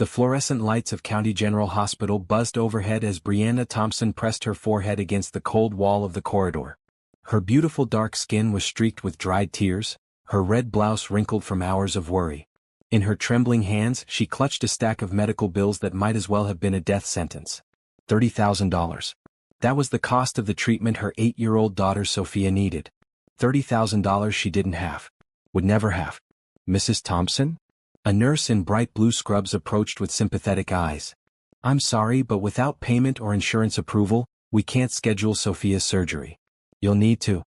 The fluorescent lights of County General Hospital buzzed overhead as Brianna Thompson pressed her forehead against the cold wall of the corridor. Her beautiful dark skin was streaked with dried tears, her red blouse wrinkled from hours of worry. In her trembling hands she clutched a stack of medical bills that might as well have been a death sentence. $30,000. That was the cost of the treatment her 8-year-old daughter Sophia needed. $30,000 she didn't have. Would never have. Mrs. Thompson? A nurse in bright blue scrubs approached with sympathetic eyes. I'm sorry, but without payment or insurance approval, we can't schedule Sophia's surgery. You'll need to.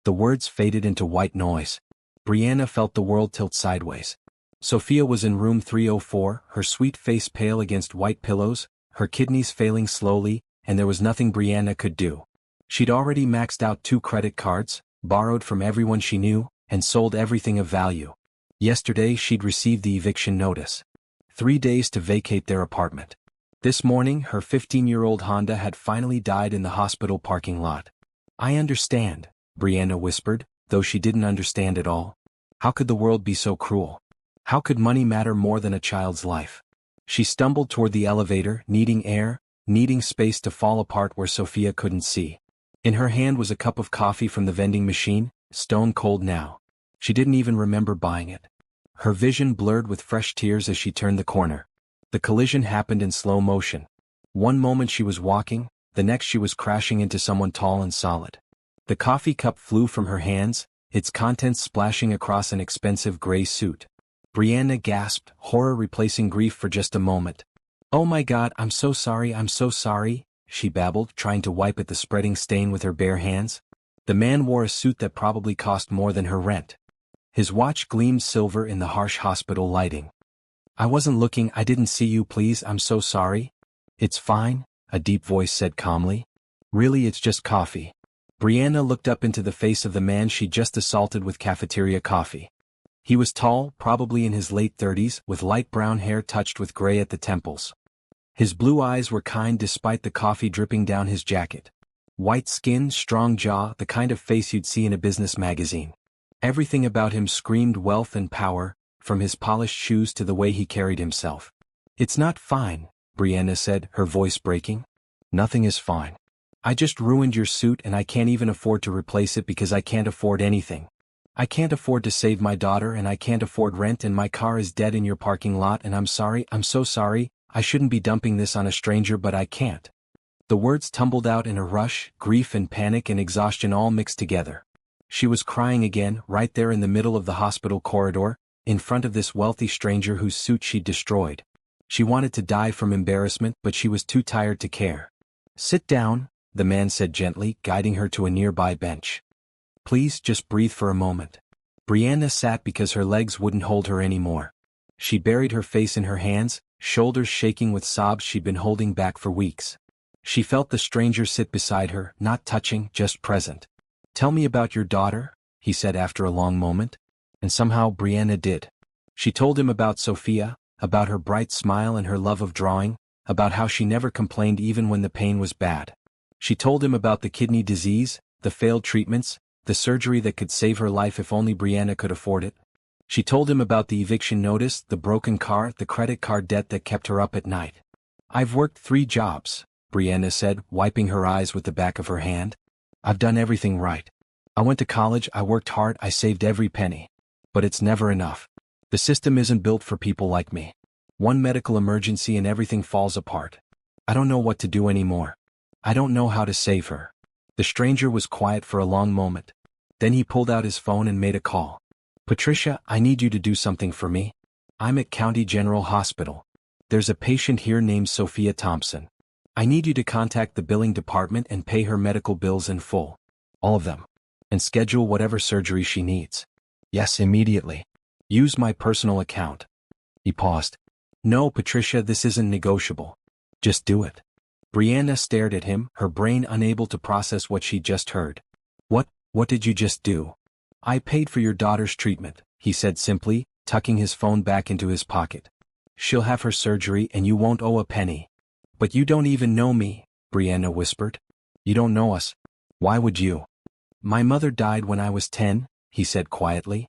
The words faded into white noise. Brianna felt the world tilt sideways. Sophia was in room 304, her sweet face pale against white pillows, her kidneys failing slowly, and there was nothing Brianna could do. She'd already maxed out 2 credit cards, borrowed from everyone she knew, and sold everything of value. Yesterday she'd received the eviction notice. 3 days to vacate their apartment. This morning her 15-year-old Honda had finally died in the hospital parking lot. I understand, Brianna whispered, though she didn't understand at all. How could the world be so cruel? How could money matter more than a child's life? She stumbled toward the elevator, needing air, needing space to fall apart where Sophia couldn't see. In her hand was a cup of coffee from the vending machine, stone cold now. She didn't even remember buying it. Her vision blurred with fresh tears as she turned the corner. The collision happened in slow motion. One moment she was walking, the next she was crashing into someone tall and solid. The coffee cup flew from her hands, its contents splashing across an expensive gray suit. Brianna gasped, horror replacing grief for just a moment. Oh my God, I'm so sorry, she babbled, trying to wipe at the spreading stain with her bare hands. The man wore a suit that probably cost more than her rent. His watch gleamed silver in the harsh hospital lighting. I wasn't looking, I didn't see you, please, I'm so sorry. It's fine, a deep voice said calmly. Really, it's just coffee. Brianna looked up into the face of the man she'd just assaulted with cafeteria coffee. He was tall, probably in his late 30s, with light brown hair touched with gray at the temples. His blue eyes were kind despite the coffee dripping down his jacket. White skin, strong jaw, the kind of face you'd see in a business magazine. Everything about him screamed wealth and power, from his polished shoes to the way he carried himself. It's not fine, Brianna said, her voice breaking. Nothing is fine. I just ruined your suit and I can't even afford to replace it because I can't afford anything. I can't afford to save my daughter and I can't afford rent and my car is dead in your parking lot and I'm sorry, I'm so sorry, I shouldn't be dumping this on a stranger but I can't. The words tumbled out in a rush, grief and panic and exhaustion all mixed together. She was crying again, right there in the middle of the hospital corridor, in front of this wealthy stranger whose suit she'd destroyed. She wanted to die from embarrassment, but she was too tired to care. Sit down, the man said gently, guiding her to a nearby bench. Please, just breathe for a moment. Brianna sat because her legs wouldn't hold her anymore. She buried her face in her hands, shoulders shaking with sobs she'd been holding back for weeks. She felt the stranger sit beside her, not touching, just present. Tell me about your daughter, he said after a long moment. And somehow Brianna did. She told him about Sophia, about her bright smile and her love of drawing, about how she never complained even when the pain was bad. She told him about the kidney disease, the failed treatments, the surgery that could save her life if only Brianna could afford it. She told him about the eviction notice, the broken car, the credit card debt that kept her up at night. I've worked 3 jobs, Brianna said, wiping her eyes with the back of her hand. I've done everything right. I went to college, I worked hard, I saved every penny. But it's never enough. The system isn't built for people like me. One medical emergency and everything falls apart. I don't know what to do anymore. I don't know how to save her. The stranger was quiet for a long moment. Then he pulled out his phone and made a call. Patricia, I need you to do something for me. I'm at County General Hospital. There's a patient here named Sophia Thompson. I need you to contact the billing department and pay her medical bills in full. All of them. And schedule whatever surgery she needs. Yes, immediately. Use my personal account. He paused. No, Patricia, this isn't negotiable. Just do it. Brianna stared at him, her brain unable to process what she'd just heard. What did you just do? I paid for your daughter's treatment, he said simply, tucking his phone back into his pocket. She'll have her surgery and you won't owe a penny. But you don't even know me, Brianna whispered. You don't know us. Why would you? My mother died when I was 10, he said quietly.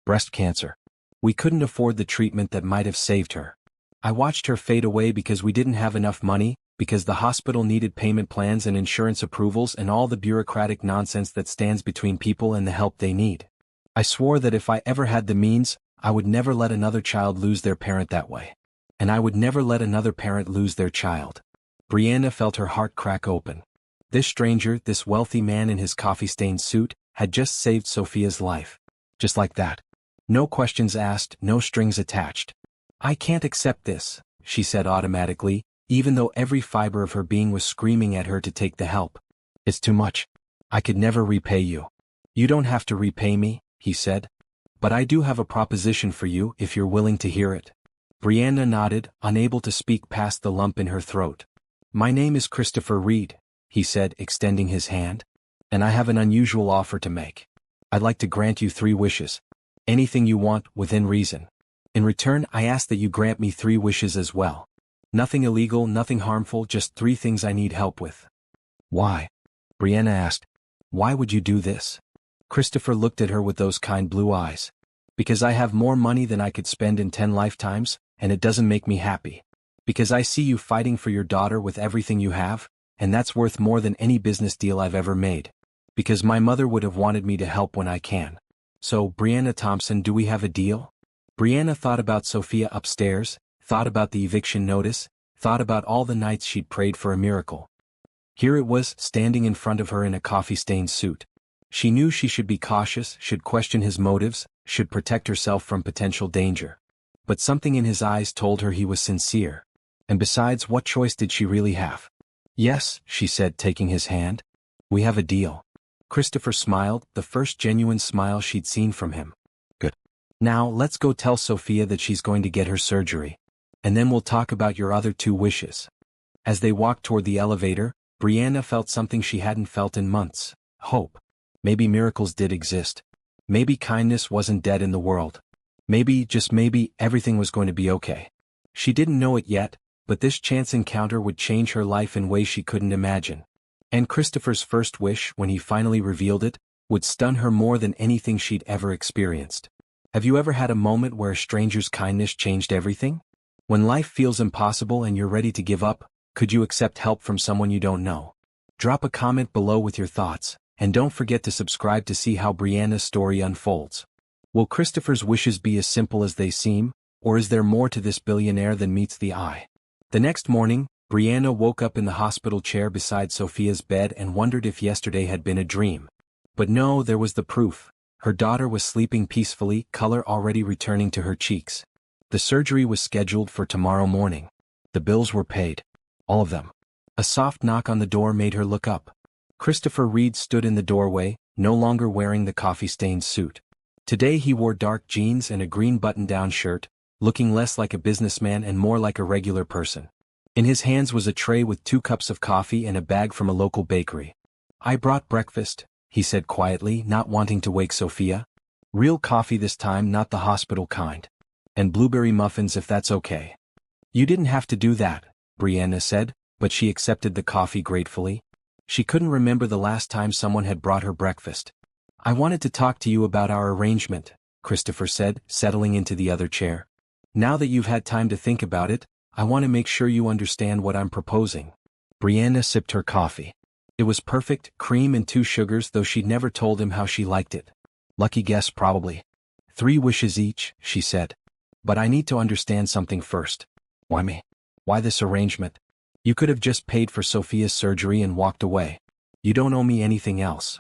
Breast cancer. We couldn't afford the treatment that might have saved her. I watched her fade away because we didn't have enough money, because the hospital needed payment plans and insurance approvals and all the bureaucratic nonsense that stands between people and the help they need. I swore that if I ever had the means, I would never let another child lose their parent that way. And I would never let another parent lose their child. Brianna felt her heart crack open. This stranger, this wealthy man in his coffee-stained suit, had just saved Sophia's life. Just like that. No questions asked, no strings attached. I can't accept this, she said automatically, even though every fiber of her being was screaming at her to take the help. It's too much. I could never repay you. You don't have to repay me, he said. But I do have a proposition for you if you're willing to hear it. Brianna nodded, unable to speak past the lump in her throat. My name is Christopher Reed, he said, extending his hand. And I have an unusual offer to make. I'd like to grant you 3 wishes. Anything you want, within reason. In return, I ask that you grant me 3 wishes as well. Nothing illegal, nothing harmful, just 3 things I need help with. Why? Brianna asked. Why would you do this? Christopher looked at her with those kind blue eyes. Because I have more money than I could spend in 10 lifetimes, and it doesn't make me happy. Because I see you fighting for your daughter with everything you have, and that's worth more than any business deal I've ever made. Because my mother would have wanted me to help when I can. So, Brianna Thompson, do we have a deal? Brianna thought about Sophia upstairs, thought about the eviction notice, thought about all the nights she'd prayed for a miracle. Here it was, standing in front of her in a coffee-stained suit. She knew she should be cautious, should question his motives, should protect herself from potential danger. But something in his eyes told her he was sincere. And besides, what choice did she really have? Yes, she said, taking his hand. We have a deal. Christopher smiled, the first genuine smile she'd seen from him. Good. Now, let's go tell Sophia that she's going to get her surgery. And then we'll talk about your other 2 wishes. As they walked toward the elevator, Brianna felt something she hadn't felt in months. Hope. Maybe miracles did exist. Maybe kindness wasn't dead in the world. Maybe, just maybe, everything was going to be okay. She didn't know it yet, but this chance encounter would change her life in ways she couldn't imagine. And Christopher's first wish, when he finally revealed it, would stun her more than anything she'd ever experienced. Have you ever had a moment where a stranger's kindness changed everything? When life feels impossible and you're ready to give up, could you accept help from someone you don't know? Drop a comment below with your thoughts, and don't forget to subscribe to see how Brianna's story unfolds. Will Christopher's wishes be as simple as they seem, or is there more to this billionaire than meets the eye? The next morning, Brianna woke up in the hospital chair beside Sophia's bed and wondered if yesterday had been a dream. But no, there was the proof. Her daughter was sleeping peacefully, color already returning to her cheeks. The surgery was scheduled for tomorrow morning. The bills were paid. All of them. A soft knock on the door made her look up. Christopher Reed stood in the doorway, no longer wearing the coffee-stained suit. Today he wore dark jeans and a green button-down shirt, looking less like a businessman and more like a regular person. In his hands was a tray with 2 cups of coffee and a bag from a local bakery. I brought breakfast, he said quietly, not wanting to wake Sophia. Real coffee this time, not the hospital kind. And blueberry muffins if that's okay. You didn't have to do that, Brianna said, but she accepted the coffee gratefully. She couldn't remember the last time someone had brought her breakfast. I wanted to talk to you about our arrangement, Christopher said, settling into the other chair. Now that you've had time to think about it, I want to make sure you understand what I'm proposing. Brianna sipped her coffee. It was perfect, cream and 2 sugars, though she'd never told him how she liked it. Lucky guess probably. 3 wishes each, she said. But I need to understand something first. Why me? Why this arrangement? You could have just paid for Sophia's surgery and walked away. You don't owe me anything else.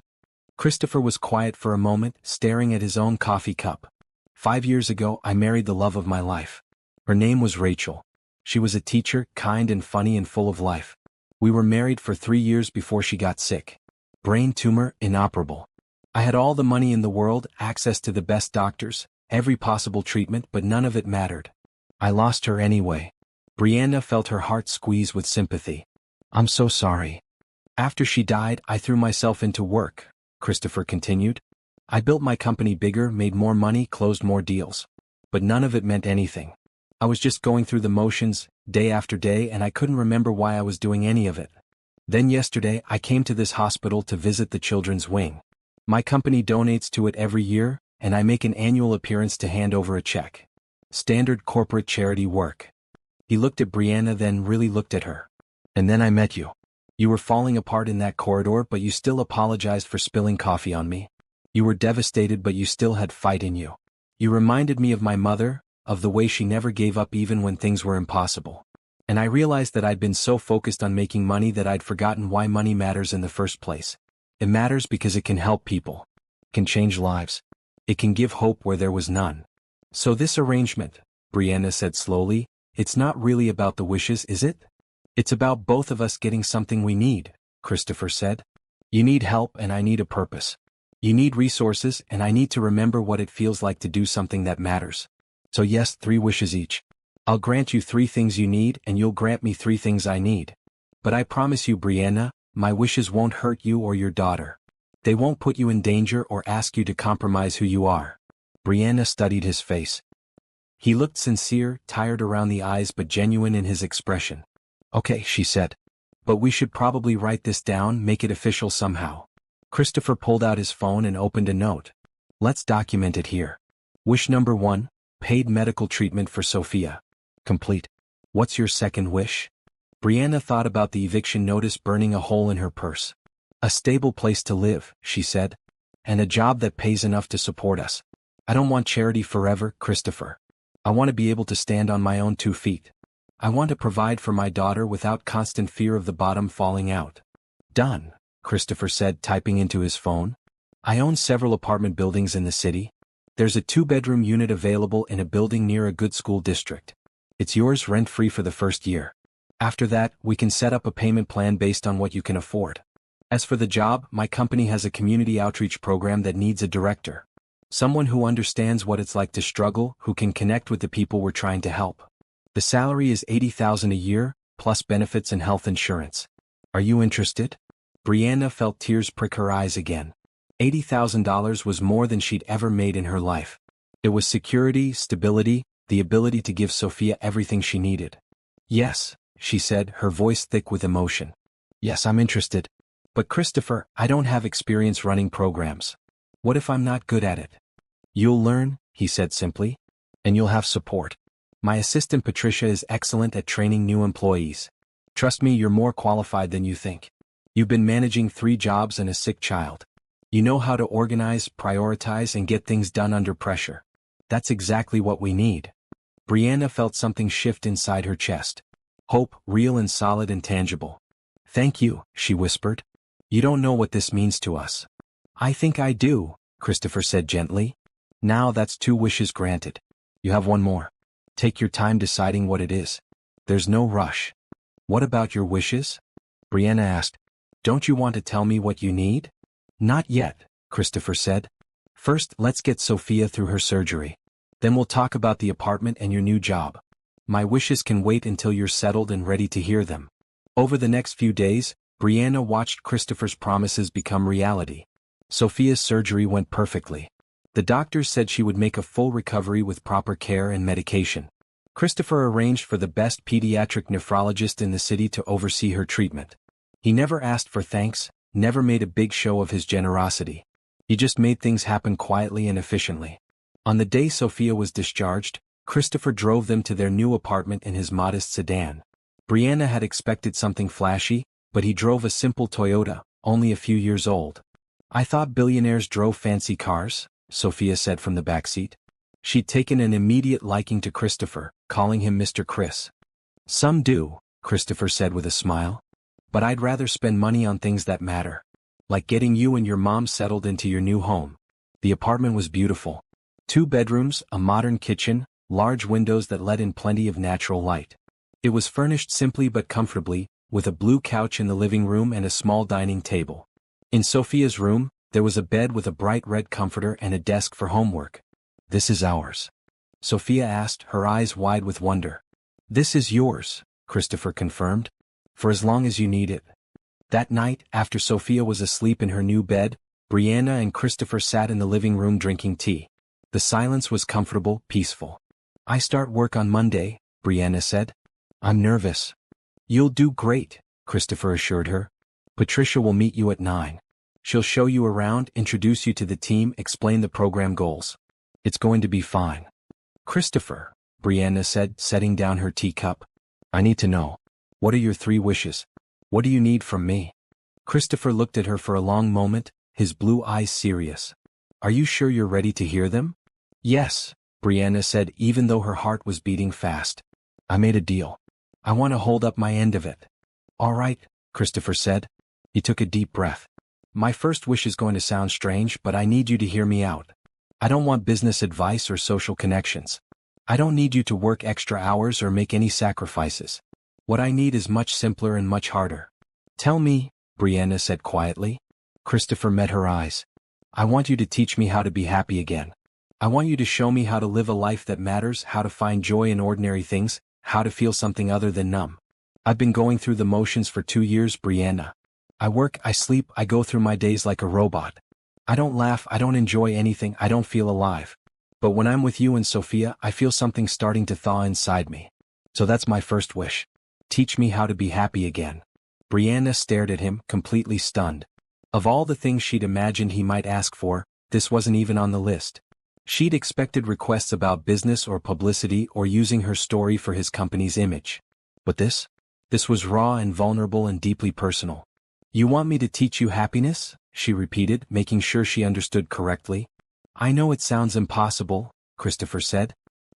Christopher was quiet for a moment, staring at his own coffee cup. 5 years ago, I married the love of my life. Her name was Rachel. She was a teacher, kind and funny and full of life. We were married for 3 years before she got sick. Brain tumor, inoperable. I had all the money in the world, access to the best doctors, every possible treatment, but none of it mattered. I lost her anyway. Brianna felt her heart squeeze with sympathy. I'm so sorry. After she died, I threw myself into work, Christopher continued. I built my company bigger, made more money, closed more deals. But none of it meant anything. I was just going through the motions, day after day, and I couldn't remember why I was doing any of it. Then yesterday, I came to this hospital to visit the children's wing. My company donates to it every year, and I make an annual appearance to hand over a check. Standard corporate charity work. He looked at Brianna, then really looked at her. And then I met you. You were falling apart in that corridor, but you still apologized for spilling coffee on me. You were devastated, but you still had fight in you. You reminded me of my mother, of the way she never gave up even when things were impossible. And I realized that I'd been so focused on making money that I'd forgotten why money matters in the first place. It matters because it can help people. It can change lives. It can give hope where there was none. So this arrangement, Brianna said slowly, it's not really about the wishes, is it? It's about both of us getting something we need, Christopher said. You need help and I need a purpose. You need resources and I need to remember what it feels like to do something that matters. So yes, 3 wishes each. I'll grant you 3 things you need and you'll grant me 3 things I need. But I promise you, Brianna, my wishes won't hurt you or your daughter. They won't put you in danger or ask you to compromise who you are. Brianna studied his face. He looked sincere, tired around the eyes but genuine in his expression. Okay, she said. But we should probably write this down, make it official somehow. Christopher pulled out his phone and opened a note. Let's document it here. Wish number 1, paid medical treatment for Sophia. Complete. What's your second wish? Brianna thought about the eviction notice burning a hole in her purse. A stable place to live, she said. And a job that pays enough to support us. I don't want charity forever, Christopher. I want to be able to stand on my own 2 feet. I want to provide for my daughter without constant fear of the bottom falling out. Done, Christopher said, typing into his phone. I own several apartment buildings in the city. There's a 2-bedroom unit available in a building near a good school district. It's yours rent-free for the first year. After that, we can set up a payment plan based on what you can afford. As for the job, my company has a community outreach program that needs a director. Someone who understands what it's like to struggle, who can connect with the people we're trying to help. The salary is $80,000 a year, plus benefits and health insurance. Are you interested? Brianna felt tears prick her eyes again. $80,000 was more than she'd ever made in her life. It was security, stability, the ability to give Sophia everything she needed. Yes, she said, her voice thick with emotion. Yes, I'm interested. But Christopher, I don't have experience running programs. What if I'm not good at it? You'll learn, he said simply. And you'll have support. My assistant Patricia is excellent at training new employees. Trust me, you're more qualified than you think. You've been managing 3 jobs and a sick child. You know how to organize, prioritize, and get things done under pressure. That's exactly what we need. Brianna felt something shift inside her chest. Hope, real and solid and tangible. Thank you, she whispered. You don't know what this means to us. I think I do, Christopher said gently. Now that's 2 wishes granted. You have 1 more. Take your time deciding what it is. There's no rush. What about your wishes? Brianna asked. Don't you want to tell me what you need? Not yet, Christopher said. First, let's get Sophia through her surgery. Then we'll talk about the apartment and your new job. My wishes can wait until you're settled and ready to hear them. Over the next few days, Brianna watched Christopher's promises become reality. Sophia's surgery went perfectly. The doctors said she would make a full recovery with proper care and medication. Christopher arranged for the best pediatric nephrologist in the city to oversee her treatment. He never asked for thanks, never made a big show of his generosity. He just made things happen quietly and efficiently. On the day Sophia was discharged, Christopher drove them to their new apartment in his modest sedan. Brianna had expected something flashy, but he drove a simple Toyota, only a few years old. I thought billionaires drove fancy cars, Sophia said from the backseat. She'd taken an immediate liking to Christopher, calling him Mr. Chris. Some do, Christopher said with a smile. But I'd rather spend money on things that matter. Like getting you and your mom settled into your new home. The apartment was beautiful. 2 bedrooms, a modern kitchen, large windows that let in plenty of natural light. It was furnished simply but comfortably, with a blue couch in the living room and a small dining table. In Sophia's room, there was a bed with a bright red comforter and a desk for homework. This is ours. Sophia asked, her eyes wide with wonder. This is yours, Christopher confirmed. For as long as you need it. That night, after Sophia was asleep in her new bed, Brianna and Christopher sat in the living room drinking tea. The silence was comfortable, peaceful. I start work on Monday, Brianna said. I'm nervous. You'll do great, Christopher assured her. Patricia will meet you at 9. She'll show you around, introduce you to the team, explain the program goals. It's going to be fine. Christopher, Brianna said, setting down her teacup, I need to know. What are your 3 wishes? What do you need from me? Christopher looked at her for a long moment, his blue eyes serious. Are you sure you're ready to hear them? Yes, Brianna said even though her heart was beating fast. I made a deal. I want to hold up my end of it. All right, Christopher said. He took a deep breath. My first wish is going to sound strange, but I need you to hear me out. I don't want business advice or social connections. I don't need you to work extra hours or make any sacrifices. What I need is much simpler and much harder. Tell me, Brianna said quietly. Christopher met her eyes. I want you to teach me how to be happy again. I want you to show me how to live a life that matters, how to find joy in ordinary things, how to feel something other than numb. I've been going through the motions for 2 years, Brianna. I work, I sleep, I go through my days like a robot. I don't laugh, I don't enjoy anything, I don't feel alive. But when I'm with you and Sophia, I feel something starting to thaw inside me. So that's my first wish. Teach me how to be happy again. Brianna stared at him, completely stunned. Of all the things she'd imagined he might ask for, this wasn't even on the list. She'd expected requests about business or publicity or using her story for his company's image. But this was raw and vulnerable and deeply personal. You want me to teach you happiness? She repeated, making sure she understood correctly. I know it sounds impossible, Christopher said.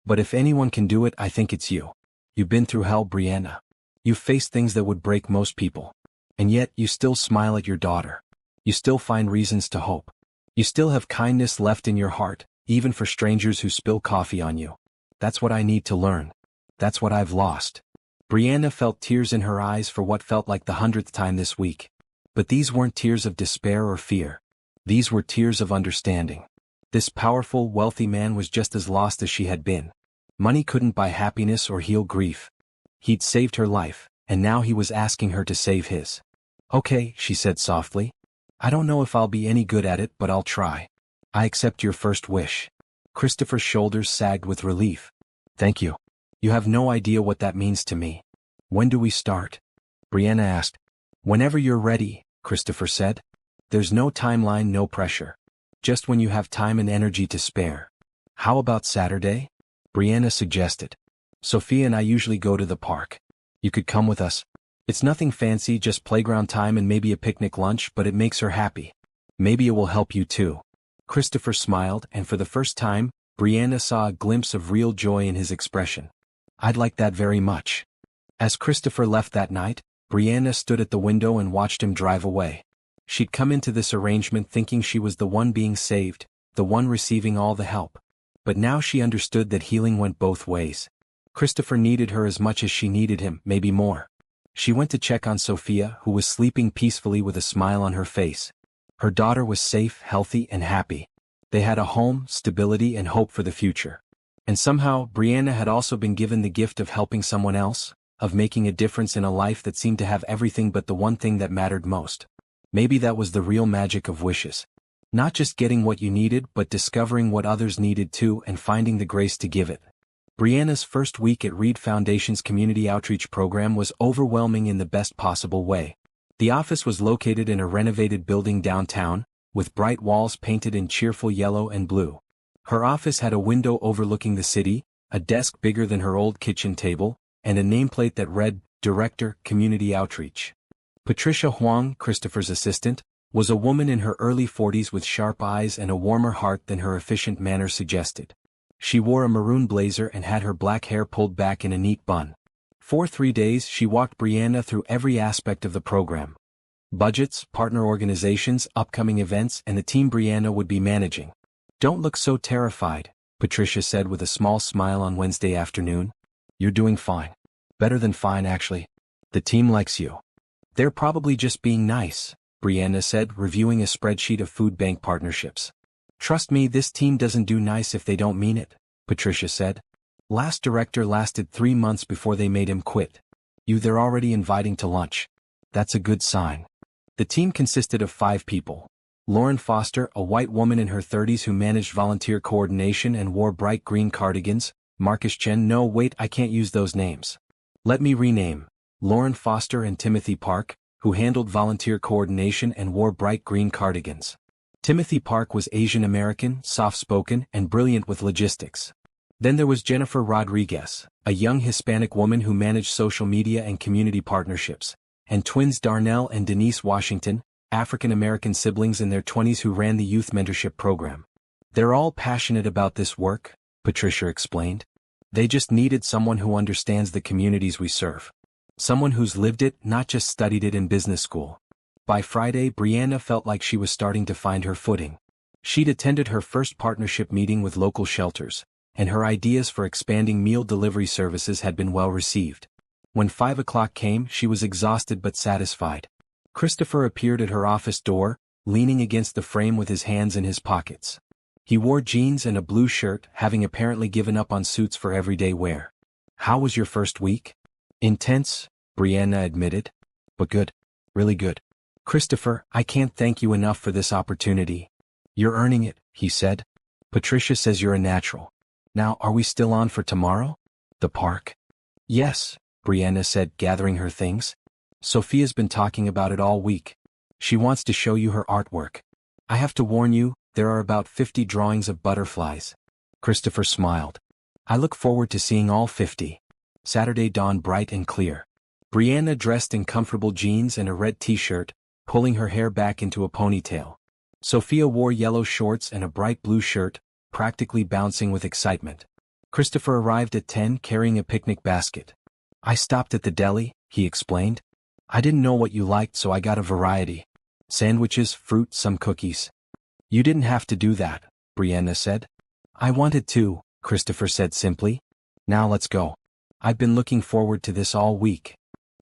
But if anyone can do it, I think it's you. You've been through hell, Brianna. You've faced things that would break most people. And yet, you still smile at your daughter. You still find reasons to hope. You still have kindness left in your heart, even for strangers who spill coffee on you. That's what I need to learn. That's what I've lost. Brianna felt tears in her eyes for what felt like the 100th time this week. But these weren't tears of despair or fear. These were tears of understanding. This powerful, wealthy man was just as lost as she had been. Money couldn't buy happiness or heal grief. He'd saved her life, and now he was asking her to save his. Okay, she said softly. I don't know if I'll be any good at it, but I'll try. I accept your first wish. Christopher's shoulders sagged with relief. Thank you. You have no idea what that means to me. When do we start? Brianna asked. Whenever you're ready, Christopher said. There's no timeline, no pressure. Just when you have time and energy to spare. How about Saturday? Brianna suggested. Sophia and I usually go to the park. You could come with us. It's nothing fancy, just playground time and maybe a picnic lunch, but it makes her happy. Maybe it will help you too. Christopher smiled, and for the first time, Brianna saw a glimpse of real joy in his expression. I'd like that very much. As Christopher left that night, Brianna stood at the window and watched him drive away. She'd come into this arrangement thinking she was the one being saved, the one receiving all the help. But now she understood that healing went both ways. Christopher needed her as much as she needed him, maybe more. She went to check on Sophia, who was sleeping peacefully with a smile on her face. Her daughter was safe, healthy, and happy. They had a home, stability, and hope for the future. And somehow, Brianna had also been given the gift of helping someone else, of making a difference in a life that seemed to have everything but the one thing that mattered most. Maybe that was the real magic of wishes. Not just getting what you needed, but discovering what others needed too and finding the grace to give it. Brianna's first week at Reed Foundation's community outreach program was overwhelming in the best possible way. The office was located in a renovated building downtown, with bright walls painted in cheerful yellow and blue. Her office had a window overlooking the city, a desk bigger than her old kitchen table, and a nameplate that read, Director, Community Outreach. Patricia Huang, Christopher's assistant, was a woman in her early 40s with sharp eyes and a warmer heart than her efficient manner suggested. She wore a maroon blazer and had her black hair pulled back in a neat bun. For 3 days she walked Brianna through every aspect of the program. Budgets, partner organizations, upcoming events, and the team Brianna would be managing. Don't look so terrified, Patricia said with a small smile on Wednesday afternoon. You're doing fine. Better than fine, actually. The team likes you. They're probably just being nice, Brianna said, reviewing a spreadsheet of food bank partnerships. Trust me, this team doesn't do nice if they don't mean it, Patricia said. Last director lasted 3 months before they made him quit. They're already inviting to lunch. That's a good sign. The team consisted of 5 people. Lauren Foster, a white woman in her 30s who managed volunteer coordination and wore bright green cardigans. Marcus Chen, no wait, I can't use those names. Let me rename. Lauren Foster and Timothy Park, who handled volunteer coordination and wore bright green cardigans. Timothy Park was Asian American, soft-spoken, and brilliant with logistics. Then there was Jennifer Rodriguez, a young Hispanic woman who managed social media and community partnerships, and twins Darnell and Denise Washington, African-American siblings in their 20s who ran the youth mentorship program. They're all passionate about this work, Patricia explained. They just needed someone who understands the communities we serve. Someone who's lived it, not just studied it in business school. By Friday, Brianna felt like she was starting to find her footing. She'd attended her first partnership meeting with local shelters, and her ideas for expanding meal delivery services had been well received. When 5 o'clock came, she was exhausted but satisfied. Christopher appeared at her office door, leaning against the frame with his hands in his pockets. He wore jeans and a blue shirt, having apparently given up on suits for everyday wear. "How was your first week?" "Intense," Brianna admitted. "But good. Really good." "Christopher, I can't thank you enough for this opportunity." "You're earning it," he said. "Patricia says you're a natural. Now, are we still on for tomorrow? The park?" "Yes," Brianna said, gathering her things. "Sophia's been talking about it all week. She wants to show you her artwork. I have to warn you, there are about 50 drawings of butterflies." Christopher smiled. "I look forward to seeing all 50. Saturday dawned bright and clear. Brianna dressed in comfortable jeans and a red t-shirt, pulling her hair back into a ponytail. Sophia wore yellow shorts and a bright blue shirt, practically bouncing with excitement. Christopher arrived at 10 carrying a picnic basket. "I stopped at the deli," he explained. "I didn't know what you liked, so I got a variety. Sandwiches, fruit, some cookies." "You didn't have to do that," Brianna said. "I wanted to," Christopher said simply. "Now let's go. I've been looking forward to this all week."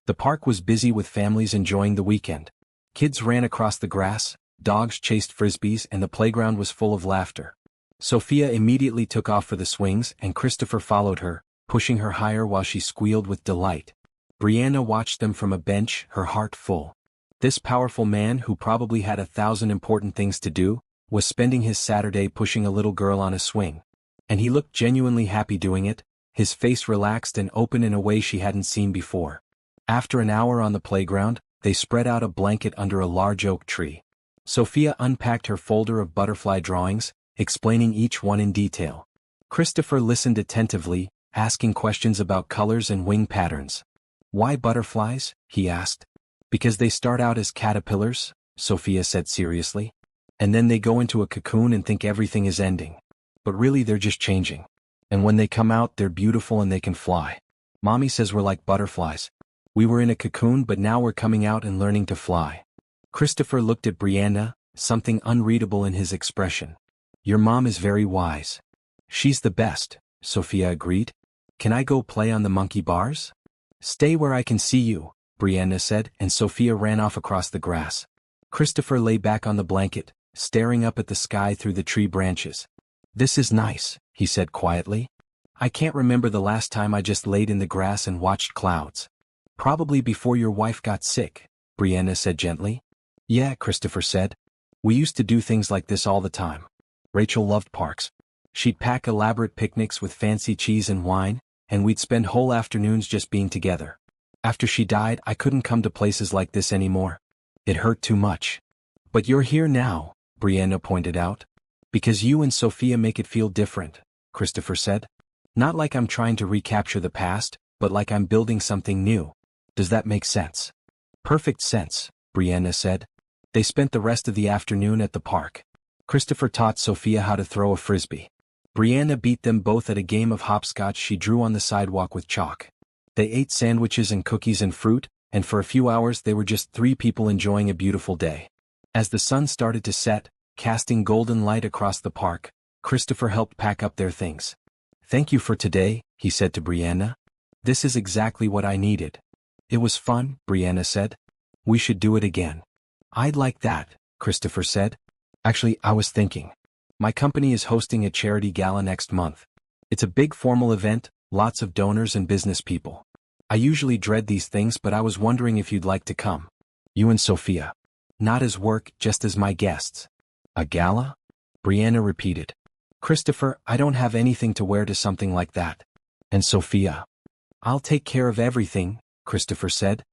The park was busy with families enjoying the weekend. Kids ran across the grass, dogs chased frisbees, and the playground was full of laughter. Sophia immediately took off for the swings, and Christopher followed her, pushing her higher while she squealed with delight. Brianna watched them from a bench, her heart full. This powerful man, who probably had 1,000 important things to do, was spending his Saturday pushing a little girl on a swing. And he looked genuinely happy doing it, his face relaxed and open in a way she hadn't seen before. After an hour on the playground, they spread out a blanket under a large oak tree. Sophia unpacked her folder of butterfly drawings, explaining each one in detail. Christopher listened attentively, asking questions about colors and wing patterns. "Why butterflies?" he asked. "Because they start out as caterpillars," Sophia said seriously. "And then they go into a cocoon and think everything is ending. But really they're just changing. And when they come out, they're beautiful and they can fly. Mommy says we're like butterflies. We were in a cocoon, but now we're coming out and learning to fly." Christopher looked at Brianna, something unreadable in his expression. "Your mom is very wise." "She's the best," Sophia agreed. "Can I go play on the monkey bars?" "Stay where I can see you," Brianna said, and Sophia ran off across the grass. Christopher lay back on the blanket, staring up at the sky through the tree branches. "This is nice," he said quietly. "I can't remember the last time I just laid in the grass and watched clouds." "Probably before your wife got sick," Brianna said gently. "Yeah," Christopher said. "We used to do things like this all the time." Rachel loved parks. She'd pack elaborate picnics with fancy cheese and wine, and we'd spend whole afternoons just being together. After she died, I couldn't come to places like this anymore. It hurt too much. "But you're here now," Brianna pointed out. "Because you and Sophia make it feel different," Christopher said. "Not like I'm trying to recapture the past, but like I'm building something new. Does that make sense?" "Perfect sense," Brianna said. They spent the rest of the afternoon at the park. Christopher taught Sophia how to throw a frisbee. Brianna beat them both at a game of hopscotch she drew on the sidewalk with chalk. They ate sandwiches and cookies and fruit, and for a few hours they were just 3 people enjoying a beautiful day. As the sun started to set, casting golden light across the park, Christopher helped pack up their things. "Thank you for today," he said to Brianna. "This is exactly what I needed." "It was fun," Brianna said. "We should do it again." "I'd like that," Christopher said. "Actually, I was thinking. My company is hosting a charity gala next month. It's a big formal event, lots of donors and business people. I usually dread these things, but I was wondering if you'd like to come. You and Sophia. Not as work, just as my guests." "A gala?" Brianna repeated. "Christopher, I don't have anything to wear to something like that." "And Sophia?" "I'll take care of everything," Christopher said.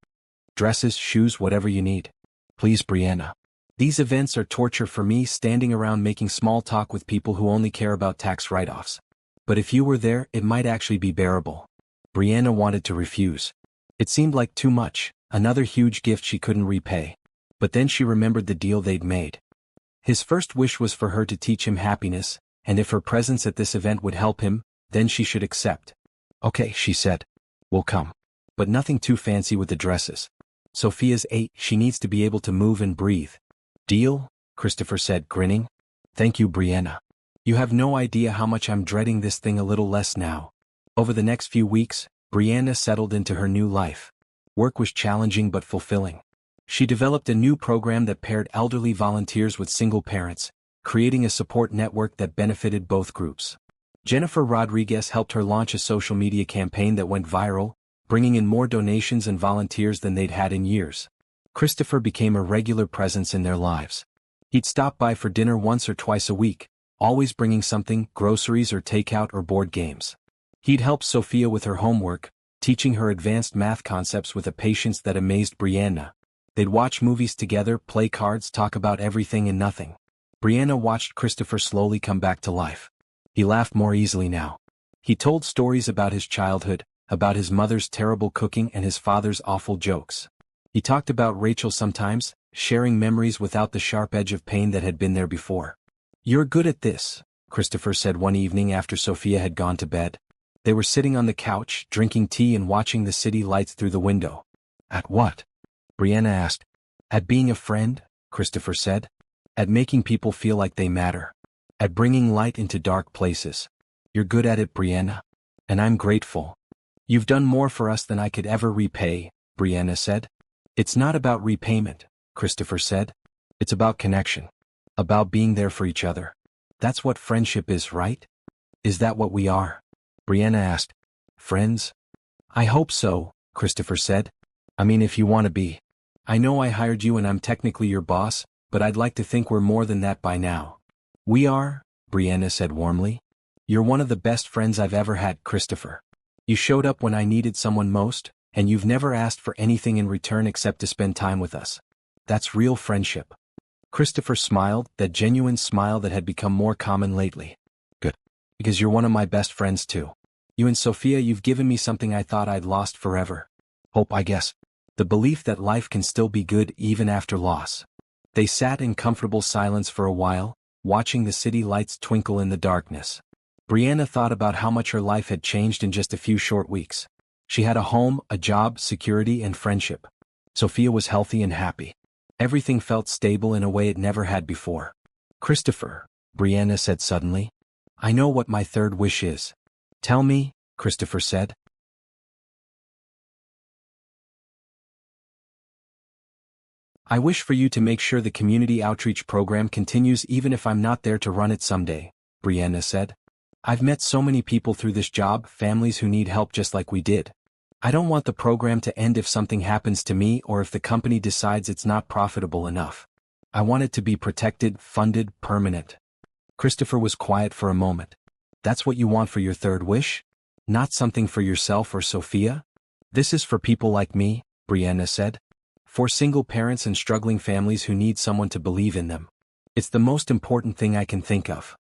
"Dresses, shoes, whatever you need." "Please, Brianna. These events are torture for me, standing around making small talk with people who only care about tax write-offs." But if you were there, it might actually be bearable. Brianna wanted to refuse. It seemed like too much, another huge gift she couldn't repay. But then she remembered the deal they'd made. His first wish was for her to teach him happiness, and if her presence at this event would help him, then she should accept. Okay, she said. We'll come. But nothing too fancy with the dresses. Sophia's 8, she needs to be able to move and breathe. Deal? Christopher said, grinning. Thank you, Brianna. You have no idea how much I'm dreading this thing a little less now. Over the next few weeks, Brianna settled into her new life. Work was challenging but fulfilling. She developed a new program that paired elderly volunteers with single parents, creating a support network that benefited both groups. Jennifer Rodriguez helped her launch a social media campaign that went viral, bringing in more donations and volunteers than they'd had in years. Christopher became a regular presence in their lives. He'd stop by for dinner once or twice a week, always bringing something, groceries or takeout or board games. He'd help Sophia with her homework, teaching her advanced math concepts with a patience that amazed Brianna. They'd watch movies together, play cards, talk about everything and nothing. Brianna watched Christopher slowly come back to life. He laughed more easily now. He told stories about his childhood, about his mother's terrible cooking and his father's awful jokes. He talked about Rachel sometimes, sharing memories without the sharp edge of pain that had been there before. You're good at this, Christopher said one evening after Sophia had gone to bed. They were sitting on the couch, drinking tea and watching the city lights through the window. At what? Brianna asked. At being a friend, Christopher said. At making people feel like they matter. At bringing light into dark places. You're good at it, Brianna. And I'm grateful. You've done more for us than I could ever repay, Brianna said. It's not about repayment, Christopher said. It's about connection. About being there for each other. That's what friendship is, right? Is that what we are? Brianna asked. Friends? I hope so, Christopher said. I mean, if you want to be. I know I hired you and I'm technically your boss, but I'd like to think we're more than that by now. We are, Brianna said warmly. You're one of the best friends I've ever had, Christopher. You showed up when I needed someone most, and you've never asked for anything in return except to spend time with us. That's real friendship. Christopher smiled, that genuine smile that had become more common lately. Good. Because you're one of my best friends too. You and Sophia, you've given me something I thought I'd lost forever. Hope, I guess. The belief that life can still be good even after loss. They sat in comfortable silence for a while, watching the city lights twinkle in the darkness. Brianna thought about how much her life had changed in just a few short weeks. She had a home, a job, security, and friendship. Sophia was healthy and happy. Everything felt stable in a way it never had before. Christopher, Brianna said suddenly. I know what my third wish is. Tell me, Christopher said. I wish for you to make sure the community outreach program continues even if I'm not there to run it someday, Brianna said. I've met so many people through this job, families who need help just like we did. I don't want the program to end if something happens to me or if the company decides it's not profitable enough. I want it to be protected, funded, permanent. Christopher was quiet for a moment. That's what you want for your third wish? Not something for yourself or Sophia? This is for people like me, Brianna said. For single parents and struggling families who need someone to believe in them. It's the most important thing I can think of.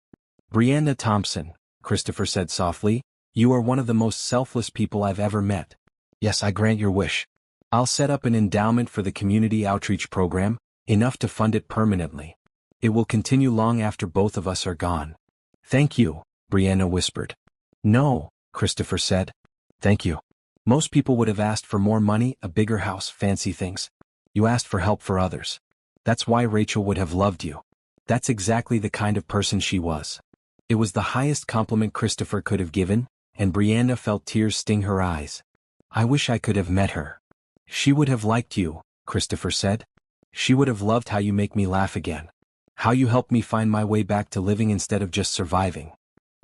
Brianna Thompson, Christopher said softly, you are one of the most selfless people I've ever met. Yes, I grant your wish. I'll set up an endowment for the community outreach program, enough to fund it permanently. It will continue long after both of us are gone. Thank you, Brianna whispered. No, Christopher said. Thank you. Most people would have asked for more money, a bigger house, fancy things. You asked for help for others. That's why Rachel would have loved you. That's exactly the kind of person she was. It was the highest compliment Christopher could have given, and Brianna felt tears sting her eyes. I wish I could have met her. She would have liked you, Christopher said. She would have loved how you make me laugh again. How you helped me find my way back to living instead of just surviving.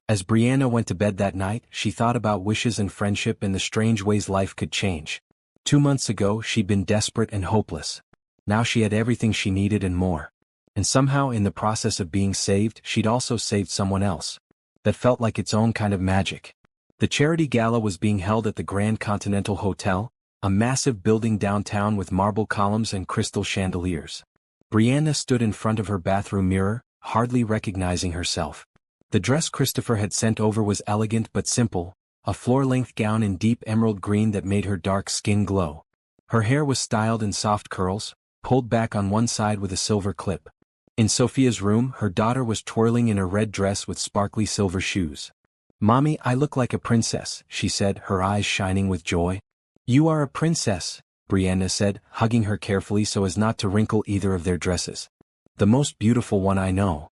As Brianna went to bed that night, she thought about wishes and friendship and the strange ways life could change. 2 months ago, she'd been desperate and hopeless. Now she had everything she needed and more. And somehow, in the process of being saved, she'd also saved someone else. That felt like its own kind of magic. The charity gala was being held at the Grand Continental Hotel, a massive building downtown with marble columns and crystal chandeliers. Brianna stood in front of her bathroom mirror, hardly recognizing herself. The dress Christopher had sent over was elegant but simple, a floor-length gown in deep emerald green that made her dark skin glow. Her hair was styled in soft curls, pulled back on one side with a silver clip. In Sophia's room, her daughter was twirling in a red dress with sparkly silver shoes. "Mommy, I look like a princess," she said, her eyes shining with joy. "You are a princess," Brianna said, hugging her carefully so as not to wrinkle either of their dresses. "The most beautiful one I know."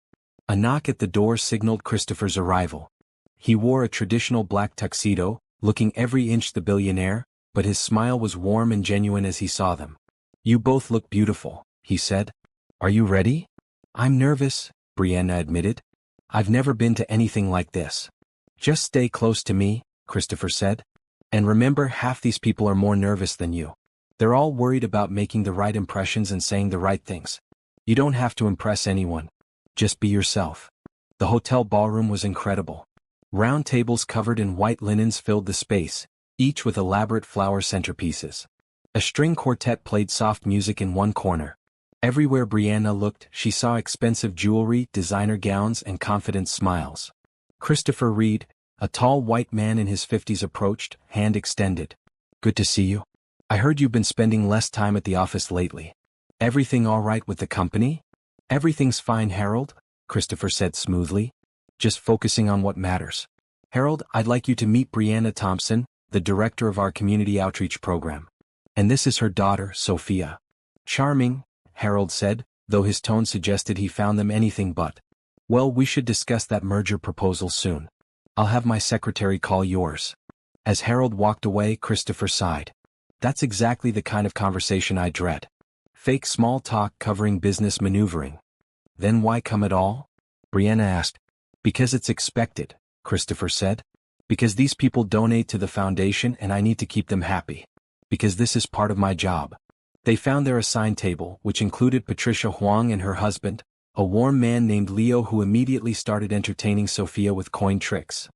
A knock at the door signaled Christopher's arrival. He wore a traditional black tuxedo, looking every inch the billionaire, but his smile was warm and genuine as he saw them. "You both look beautiful," he said. "Are you ready?" "I'm nervous," Brianna admitted. "I've never been to anything like this." "Just stay close to me," Christopher said. "And remember, half these people are more nervous than you. They're all worried about making the right impressions and saying the right things. You don't have to impress anyone. Just be yourself." The hotel ballroom was incredible. Round tables covered in white linens filled the space, each with elaborate flower centerpieces. A string quartet played soft music in one corner. Everywhere Brianna looked, she saw expensive jewelry, designer gowns, and confident smiles. Christopher Reed, a tall white man in his 50s, approached, hand extended. "Good to see you. I heard you've been spending less time at the office lately. Everything all right with the company?" "Everything's fine, Harold," Christopher said smoothly. "Just focusing on what matters. Harold, I'd like you to meet Brianna Thompson, the director of our community outreach program. And this is her daughter, Sophia." "Charming," Harold said, though his tone suggested he found them anything but. "Well, we should discuss that merger proposal soon. I'll have my secretary call yours." As Harold walked away, Christopher sighed. "That's exactly the kind of conversation I dread. Fake small talk covering business maneuvering." "Then why come at all?" Brianna asked. "Because it's expected," Christopher said. "Because these people donate to the foundation and I need to keep them happy. Because this is part of my job." They found their assigned table, which included Patricia Huang and her husband, a warm man named Leo who immediately started entertaining Sophia with coin tricks.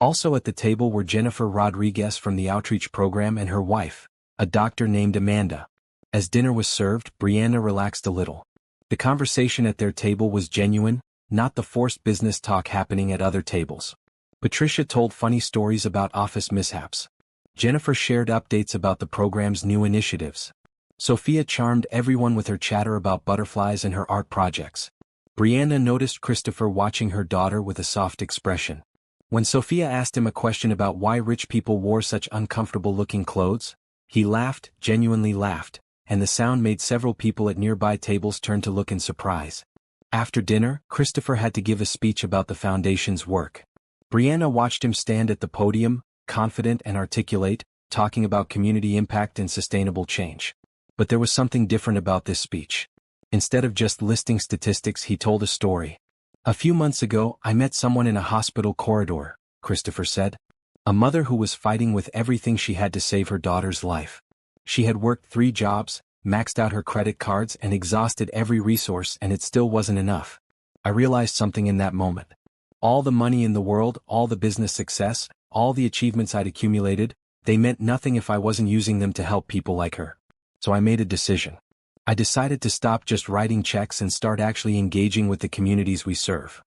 Also at the table were Jennifer Rodriguez from the outreach program and her wife, a doctor named Amanda. As dinner was served, Brianna relaxed a little. The conversation at their table was genuine, not the forced business talk happening at other tables. Patricia told funny stories about office mishaps. Jennifer shared updates about the program's new initiatives. Sophia charmed everyone with her chatter about butterflies and her art projects. Brianna noticed Christopher watching her daughter with a soft expression. When Sophia asked him a question about why rich people wore such uncomfortable-looking clothes, he laughed, genuinely laughed, and the sound made several people at nearby tables turn to look in surprise. After dinner, Christopher had to give a speech about the foundation's work. Brianna watched him stand at the podium, confident and articulate, talking about community impact and sustainable change. But there was something different about this speech. Instead of just listing statistics, he told a story. "A few months ago, I met someone in a hospital corridor," Christopher said. "A mother who was fighting with everything she had to save her daughter's life. She had worked 3 jobs, maxed out her credit cards and exhausted every resource, and it still wasn't enough. I realized something in that moment. All the money in the world, all the business success, all the achievements I'd accumulated, they meant nothing if I wasn't using them to help people like her. So I made a decision. I decided to stop just writing checks and start actually engaging with the communities we serve."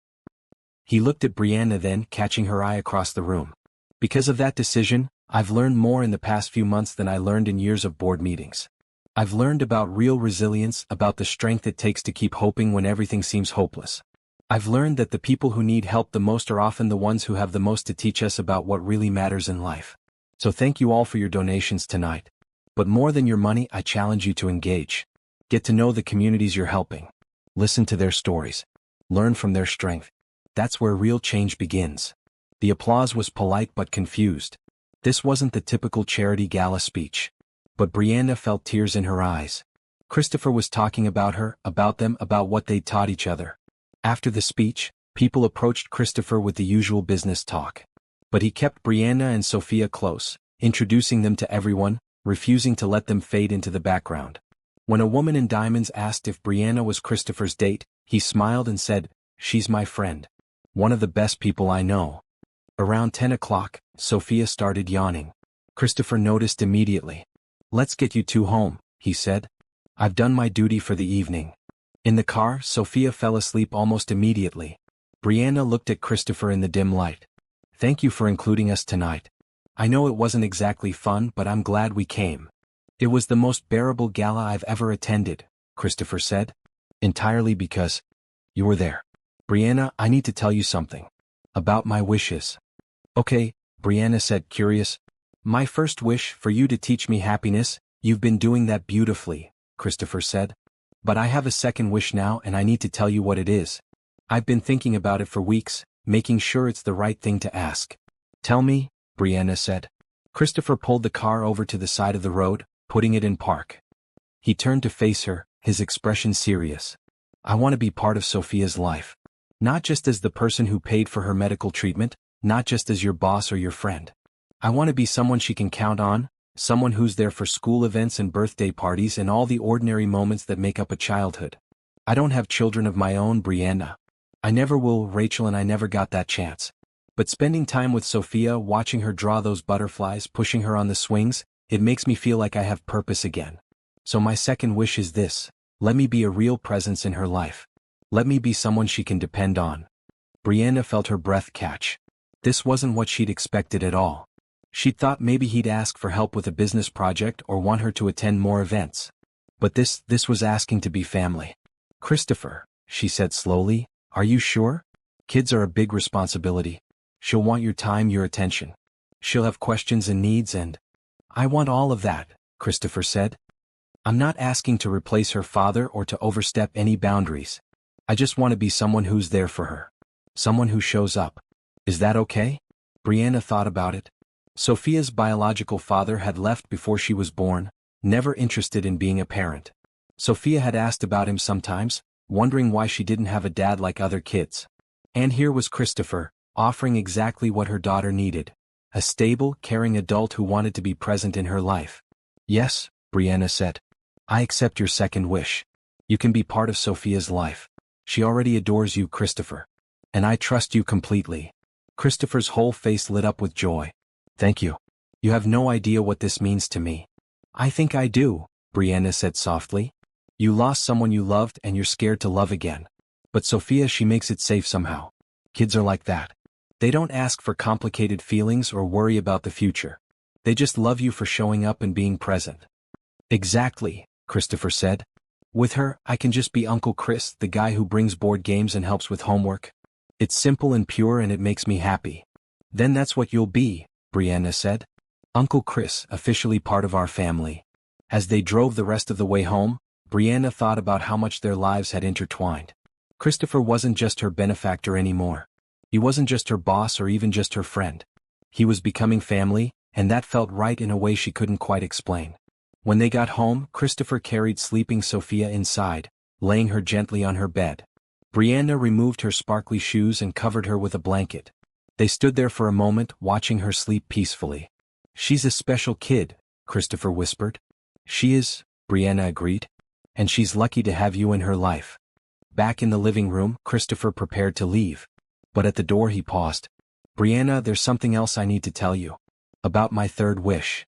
He looked at Brianna then, catching her eye across the room. "Because of that decision, I've learned more in the past few months than I learned in years of board meetings. I've learned about real resilience, about the strength it takes to keep hoping when everything seems hopeless. I've learned that the people who need help the most are often the ones who have the most to teach us about what really matters in life. So thank you all for your donations tonight. But more than your money, I challenge you to engage. Get to know the communities you're helping. Listen to their stories. Learn from their strength. That's where real change begins." The applause was polite but confused. This wasn't the typical charity gala speech. But Brianna felt tears in her eyes. Christopher was talking about her, about them, about what they'd taught each other. After the speech, people approached Christopher with the usual business talk. But he kept Brianna and Sophia close, introducing them to everyone, refusing to let them fade into the background. When a woman in diamonds asked if Brianna was Christopher's date, he smiled and said, "She's my friend. One of the best people I know." Around 10 o'clock, Sophia started yawning. Christopher noticed immediately. "Let's get you two home," he said. "I've done my duty for the evening." In the car, Sophia fell asleep almost immediately. Brianna looked at Christopher in the dim light. Thank you for including us tonight. I know it wasn't exactly fun, but I'm glad we came. It was the most bearable gala I've ever attended, Christopher said. Entirely because you were there. Brianna, I need to tell you something. About my wishes. Okay, Brianna said, curious. My first wish, for you to teach me happiness. You've been doing that beautifully, Christopher said. But I have a second wish now, and I need to tell you what it is. I've been thinking about it for weeks, making sure it's the right thing to ask. Tell me, Brianna said. Christopher pulled the car over to the side of the road, putting it in park. He turned to face her, his expression serious. I want to be part of Sophia's life. Not just as the person who paid for her medical treatment, not just as your boss or your friend. I want to be someone she can count on, someone who's there for school events and birthday parties and all the ordinary moments that make up a childhood. I don't have children of my own, Brianna. I never will, Rachel, and I never got that chance. But spending time with Sophia, watching her draw those butterflies, pushing her on the swings, it makes me feel like I have purpose again. So my second wish is this: let me be a real presence in her life. Let me be someone she can depend on. Brianna felt her breath catch. This wasn't what she'd expected at all. She'd thought maybe he'd ask for help with a business project or want her to attend more events. But this was asking to be family. Christopher, she said slowly, are you sure? Kids are a big responsibility. She'll want your time, your attention. She'll have questions and needs, and I want all of that, Christopher said. I'm not asking to replace her father or to overstep any boundaries. I just want to be someone who's there for her. Someone who shows up. Is that okay? Brianna thought about it. Sophia's biological father had left before she was born, never interested in being a parent. Sophia had asked about him sometimes, wondering why she didn't have a dad like other kids. And here was Christopher, offering exactly what her daughter needed. A stable, caring adult who wanted to be present in her life. Yes, Brianna said. I accept your second wish. You can be part of Sophia's life. She already adores you, Christopher. And I trust you completely. Christopher's whole face lit up with joy. Thank you. You have no idea what this means to me. I think I do, Brianna said softly. You lost someone you loved and you're scared to love again. But Sophia, she makes it safe somehow. Kids are like that. They don't ask for complicated feelings or worry about the future. They just love you for showing up and being present. Exactly, Christopher said. With her, I can just be Uncle Chris, the guy who brings board games and helps with homework. It's simple and pure and it makes me happy. Then that's what you'll be, Brianna said. Uncle Chris, officially part of our family. As they drove the rest of the way home, Brianna thought about how much their lives had intertwined. Christopher wasn't just her benefactor anymore. He wasn't just her boss or even just her friend. He was becoming family, and that felt right in a way she couldn't quite explain. When they got home, Christopher carried sleeping Sophia inside, laying her gently on her bed. Brianna removed her sparkly shoes and covered her with a blanket. They stood there for a moment, watching her sleep peacefully. She's a special kid, Christopher whispered. She is, Brianna agreed. And she's lucky to have you in her life. Back in the living room, Christopher prepared to leave. But at the door he paused. Brianna, there's something else I need to tell you. About my third wish.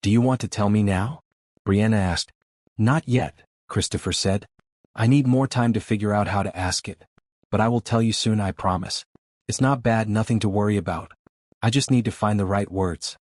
Do you want to tell me now? Brianna asked. Not yet, Christopher said. I need more time to figure out how to ask it. But I will tell you soon, I promise. It's not bad, nothing to worry about. I just need to find the right words.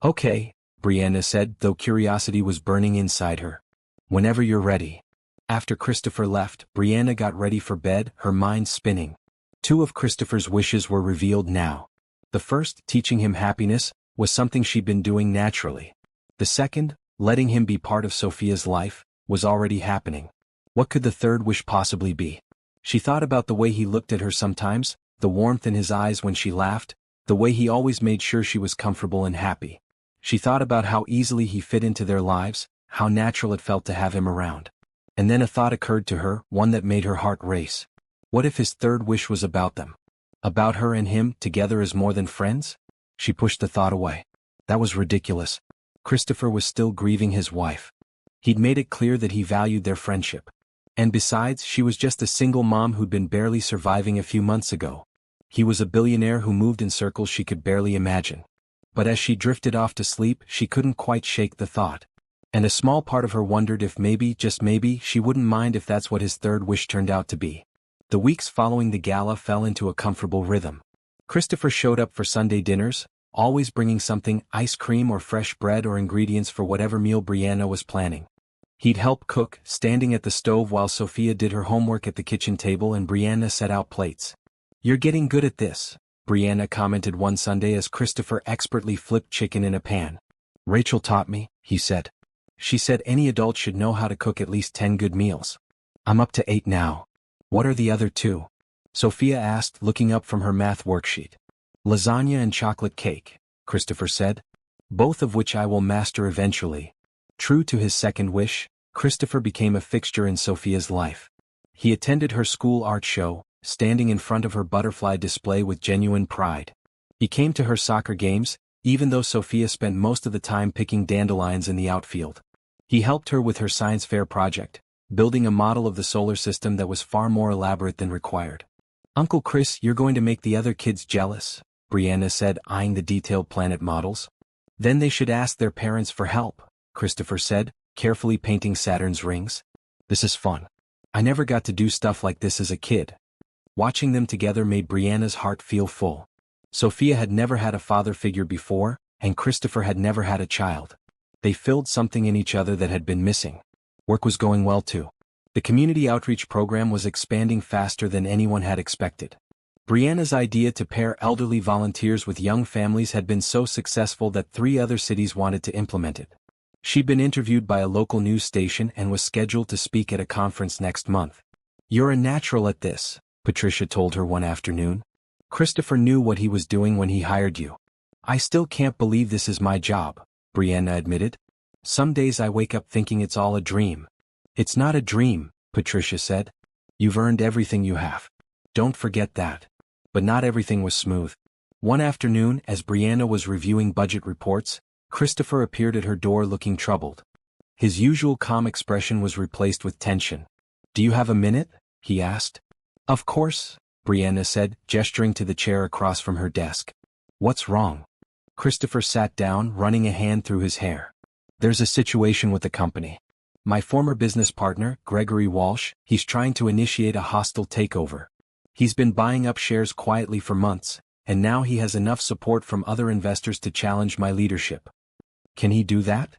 Okay, Brianna said, though curiosity was burning inside her. Whenever you're ready. After Christopher left, Brianna got ready for bed, her mind spinning. Two of Christopher's wishes were revealed now. The first, teaching him happiness, was something she'd been doing naturally. The second, letting him be part of Sophia's life, was already happening. What could the third wish possibly be? She thought about the way he looked at her sometimes, the warmth in his eyes when she laughed, the way he always made sure she was comfortable and happy. She thought about how easily he fit into their lives, how natural it felt to have him around. And then a thought occurred to her, one that made her heart race. What if his third wish was about them? About her and him, together as more than friends? She pushed the thought away. That was ridiculous. Christopher was still grieving his wife. He'd made it clear that he valued their friendship. And besides, she was just a single mom who'd been barely surviving a few months ago. He was a billionaire who moved in circles she could barely imagine. But as she drifted off to sleep, she couldn't quite shake the thought. And a small part of her wondered if maybe, just maybe, she wouldn't mind if that's what his third wish turned out to be. The weeks following the gala fell into a comfortable rhythm. Christopher showed up for Sunday dinners, always bringing something, ice cream or fresh bread or ingredients for whatever meal Brianna was planning. He'd help cook, standing at the stove while Sophia did her homework at the kitchen table and Brianna set out plates. "You're getting good at this," Brianna commented one Sunday as Christopher expertly flipped chicken in a pan. "Rachel taught me," he said. "She said any adult should know how to cook at least 10 good meals. I'm up to 8 now. What are the other 2? Sophia asked, looking up from her math worksheet. "Lasagna and chocolate cake," Christopher said. "Both of which I will master eventually." True to his second wish, Christopher became a fixture in Sophia's life. He attended her school art show, standing in front of her butterfly display with genuine pride. He came to her soccer games, even though Sophia spent most of the time picking dandelions in the outfield. He helped her with her science fair project, building a model of the solar system that was far more elaborate than required. "Uncle Chris, you're going to make the other kids jealous," Brianna said, eyeing the detailed planet models. "Then they should ask their parents for help," Christopher said, carefully painting Saturn's rings. "This is fun. I never got to do stuff like this as a kid." Watching them together made Brianna's heart feel full. Sophia had never had a father figure before, and Christopher had never had a child. They filled something in each other that had been missing. Work was going well too. The community outreach program was expanding faster than anyone had expected. Brianna's idea to pair elderly volunteers with young families had been so successful that 3 other cities wanted to implement it. She'd been interviewed by a local news station and was scheduled to speak at a conference next month. "You're a natural at this," Patricia told her one afternoon. "Christopher knew what he was doing when he hired you." "I still can't believe this is my job," Brianna admitted. "Some days I wake up thinking it's all a dream." "It's not a dream," Patricia said. "You've earned everything you have. Don't forget that." But not everything was smooth. One afternoon, as Brianna was reviewing budget reports, Christopher appeared at her door looking troubled. His usual calm expression was replaced with tension. "Do you have a minute?" he asked. "Of course," Brianna said, gesturing to the chair across from her desk. "What's wrong?" Christopher sat down, running a hand through his hair. "There's a situation with the company. My former business partner, Gregory Walsh, he's trying to initiate a hostile takeover. He's been buying up shares quietly for months, and now he has enough support from other investors to challenge my leadership." "Can he do that?"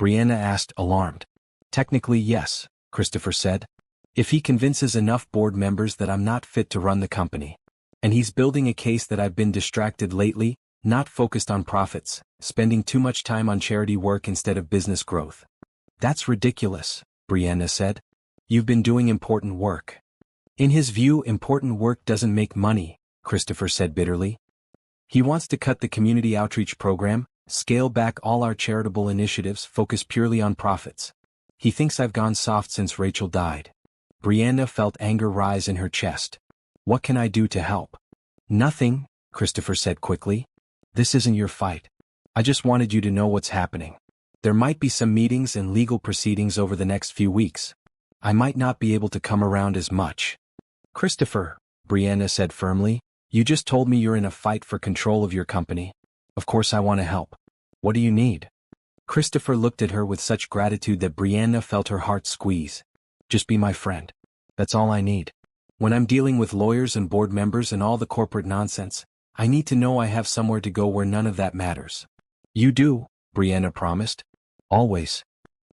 Brianna asked, alarmed. "Technically, yes," Christopher said. "If he convinces enough board members that I'm not fit to run the company. And he's building a case that I've been distracted lately, not focused on profits, spending too much time on charity work instead of business growth." "That's ridiculous," Brianna said. "You've been doing important work." "In his view, important work doesn't make money," Christopher said bitterly. "He wants to cut the community outreach program, scale back all our charitable initiatives, focus purely on profits. He thinks I've gone soft since Rachel died." Brianna felt anger rise in her chest. "What can I do to help?" "Nothing," Christopher said quickly. "This isn't your fight. I just wanted you to know what's happening. There might be some meetings and legal proceedings over the next few weeks. I might not be able to come around as much." "Christopher," Brianna said firmly, "you just told me you're in a fight for control of your company. Of course I want to help. What do you need?" Christopher looked at her with such gratitude that Brianna felt her heart squeeze. "Just be my friend. That's all I need. When I'm dealing with lawyers and board members and all the corporate nonsense, I need to know I have somewhere to go where none of that matters." "You do," Brianna promised. "Always."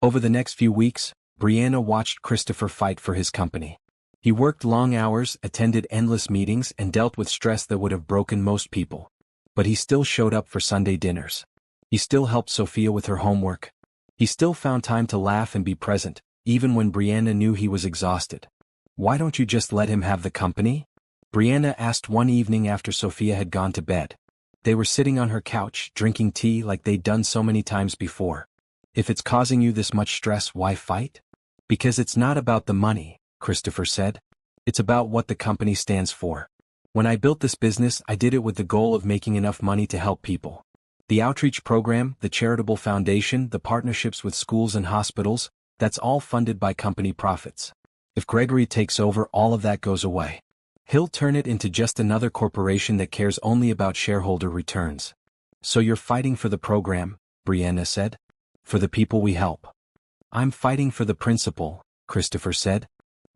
Over the next few weeks, Brianna watched Christopher fight for his company. He worked long hours, attended endless meetings, and dealt with stress that would have broken most people. But he still showed up for Sunday dinners. He still helped Sophia with her homework. He still found time to laugh and be present, even when Brianna knew he was exhausted. "Why don't you just let him have the company?" Brianna asked one evening after Sophia had gone to bed. They were sitting on her couch, drinking tea like they'd done so many times before. "If it's causing you this much stress, why fight?" "Because it's not about the money," Christopher said. "It's about what the company stands for. When I built this business, I did it with the goal of making enough money to help people. The outreach program, the charitable foundation, the partnerships with schools and hospitals, that's all funded by company profits. If Gregory takes over, all of that goes away. He'll turn it into just another corporation that cares only about shareholder returns." "So you're fighting for the program," Brianna said. "For the people we help." "I'm fighting for the principle," Christopher said.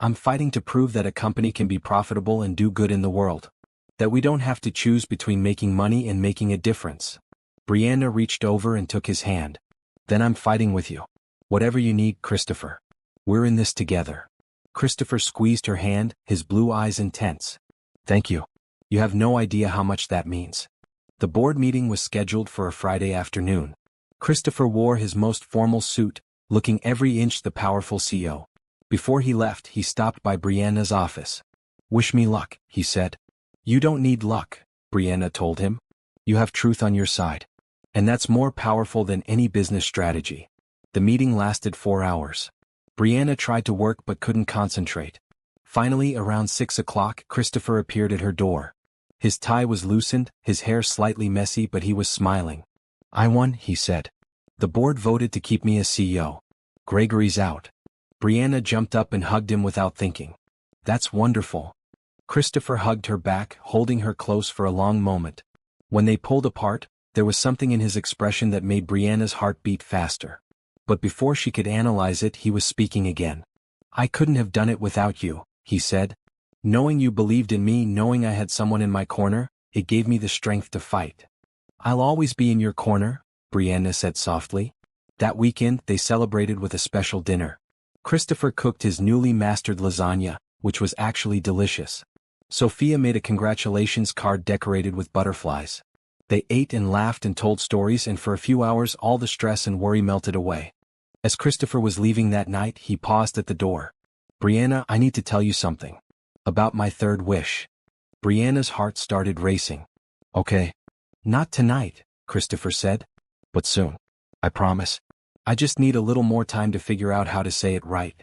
I'm fighting to prove that a company can be profitable and do good in the world. That we don't have to choose between making money and making a difference. Brianna reached over and took his hand. Then I'm fighting with you. Whatever you need, Christopher. We're in this together. Christopher squeezed her hand, his blue eyes intense. Thank you. You have no idea how much that means. The board meeting was scheduled for a Friday afternoon. Christopher wore his most formal suit, looking every inch the powerful CEO. Before he left, he stopped by Brianna's office. Wish me luck, he said. You don't need luck, Brianna told him. You have truth on your side. And that's more powerful than any business strategy. The meeting lasted 4 hours. Brianna tried to work but couldn't concentrate. Finally, around 6 o'clock, Christopher appeared at her door. His tie was loosened, his hair slightly messy, but he was smiling. I won, he said. The board voted to keep me as CEO. Gregory's out. Brianna jumped up and hugged him without thinking. That's wonderful. Christopher hugged her back, holding her close for a long moment. When they pulled apart, there was something in his expression that made Brianna's heart beat faster. But before she could analyze it, he was speaking again. I couldn't have done it without you, he said. Knowing you believed in me, knowing I had someone in my corner, it gave me the strength to fight. I'll always be in your corner, Brianna said softly. That weekend, they celebrated with a special dinner. Christopher cooked his newly mastered lasagna, which was actually delicious. Sophia made a congratulations card decorated with butterflies. They ate and laughed and told stories, and for a few hours all the stress and worry melted away. As Christopher was leaving that night, he paused at the door. Brianna, I need to tell you something. About my third wish. Brianna's heart started racing. Okay. Not tonight, Christopher said. But soon. I promise. I just need a little more time to figure out how to say it right.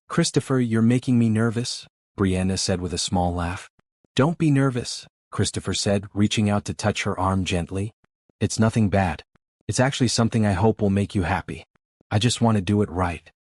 Christopher, you're making me nervous, Brianna said with a small laugh. Don't be nervous, Christopher said, reaching out to touch her arm gently. It's nothing bad. It's actually something I hope will make you happy. I just want to do it right.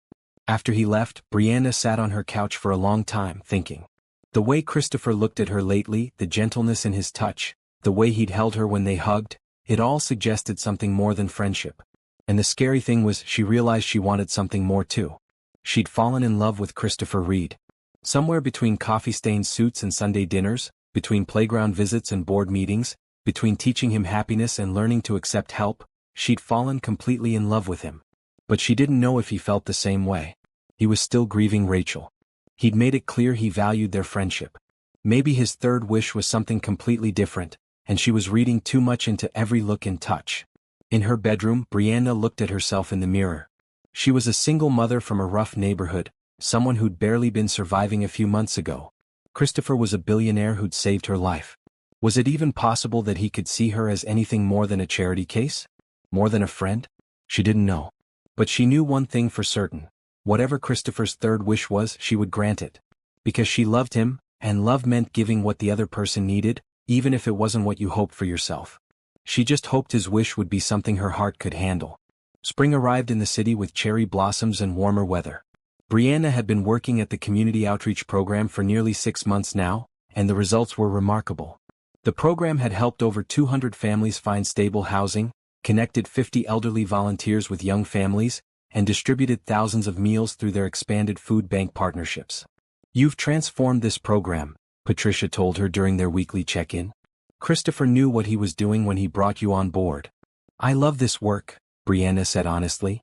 After he left, Brianna sat on her couch for a long time, thinking. The way Christopher looked at her lately, the gentleness in his touch, the way he'd held her when they hugged, it all suggested something more than friendship. And the scary thing was, she realized she wanted something more too. She'd fallen in love with Christopher Reed. Somewhere between coffee-stained suits and Sunday dinners, between playground visits and board meetings, between teaching him happiness and learning to accept help, she'd fallen completely in love with him. But she didn't know if he felt the same way. He was still grieving Rachel. He'd made it clear he valued their friendship. Maybe his third wish was something completely different, and she was reading too much into every look and touch. In her bedroom, Brianna looked at herself in the mirror. She was a single mother from a rough neighborhood, someone who'd barely been surviving a few months ago. Christopher was a billionaire who'd saved her life. Was it even possible that he could see her as anything more than a charity case? More than a friend? She didn't know. But she knew one thing for certain. Whatever Christopher's third wish was, she would grant it. Because she loved him, and love meant giving what the other person needed, even if it wasn't what you hoped for yourself. She just hoped his wish would be something her heart could handle. Spring arrived in the city with cherry blossoms and warmer weather. Brianna had been working at the community outreach program for nearly 6 months now, and the results were remarkable. The program had helped over 200 families find stable housing, connected 50 elderly volunteers with young families, and distributed thousands of meals through their expanded food bank partnerships. You've transformed this program, Patricia told her during their weekly check-in. Christopher knew what he was doing when he brought you on board. I love this work, Brianna said honestly.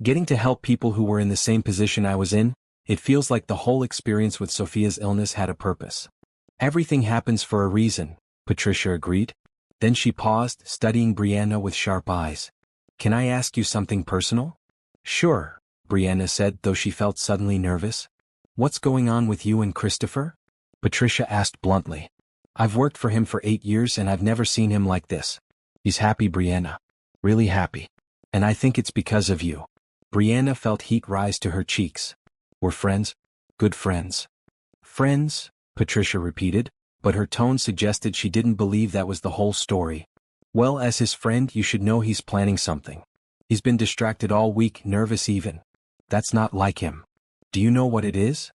Getting to help people who were in the same position I was in, it feels like the whole experience with Sophia's illness had a purpose. Everything happens for a reason, Patricia agreed. Then she paused, studying Brianna with sharp eyes. Can I ask you something personal? Sure, Brianna said, though she felt suddenly nervous. What's going on with you and Christopher? Patricia asked bluntly. I've worked for him for 8 years and I've never seen him like this. He's happy, Brianna. Really happy. And I think it's because of you. Brianna felt heat rise to her cheeks. We're friends? Good friends. Friends, Patricia repeated, but her tone suggested she didn't believe that was the whole story. Well, as his friend, you should know he's planning something. He's been distracted all week, nervous even. That's not like him. Do you know what it is?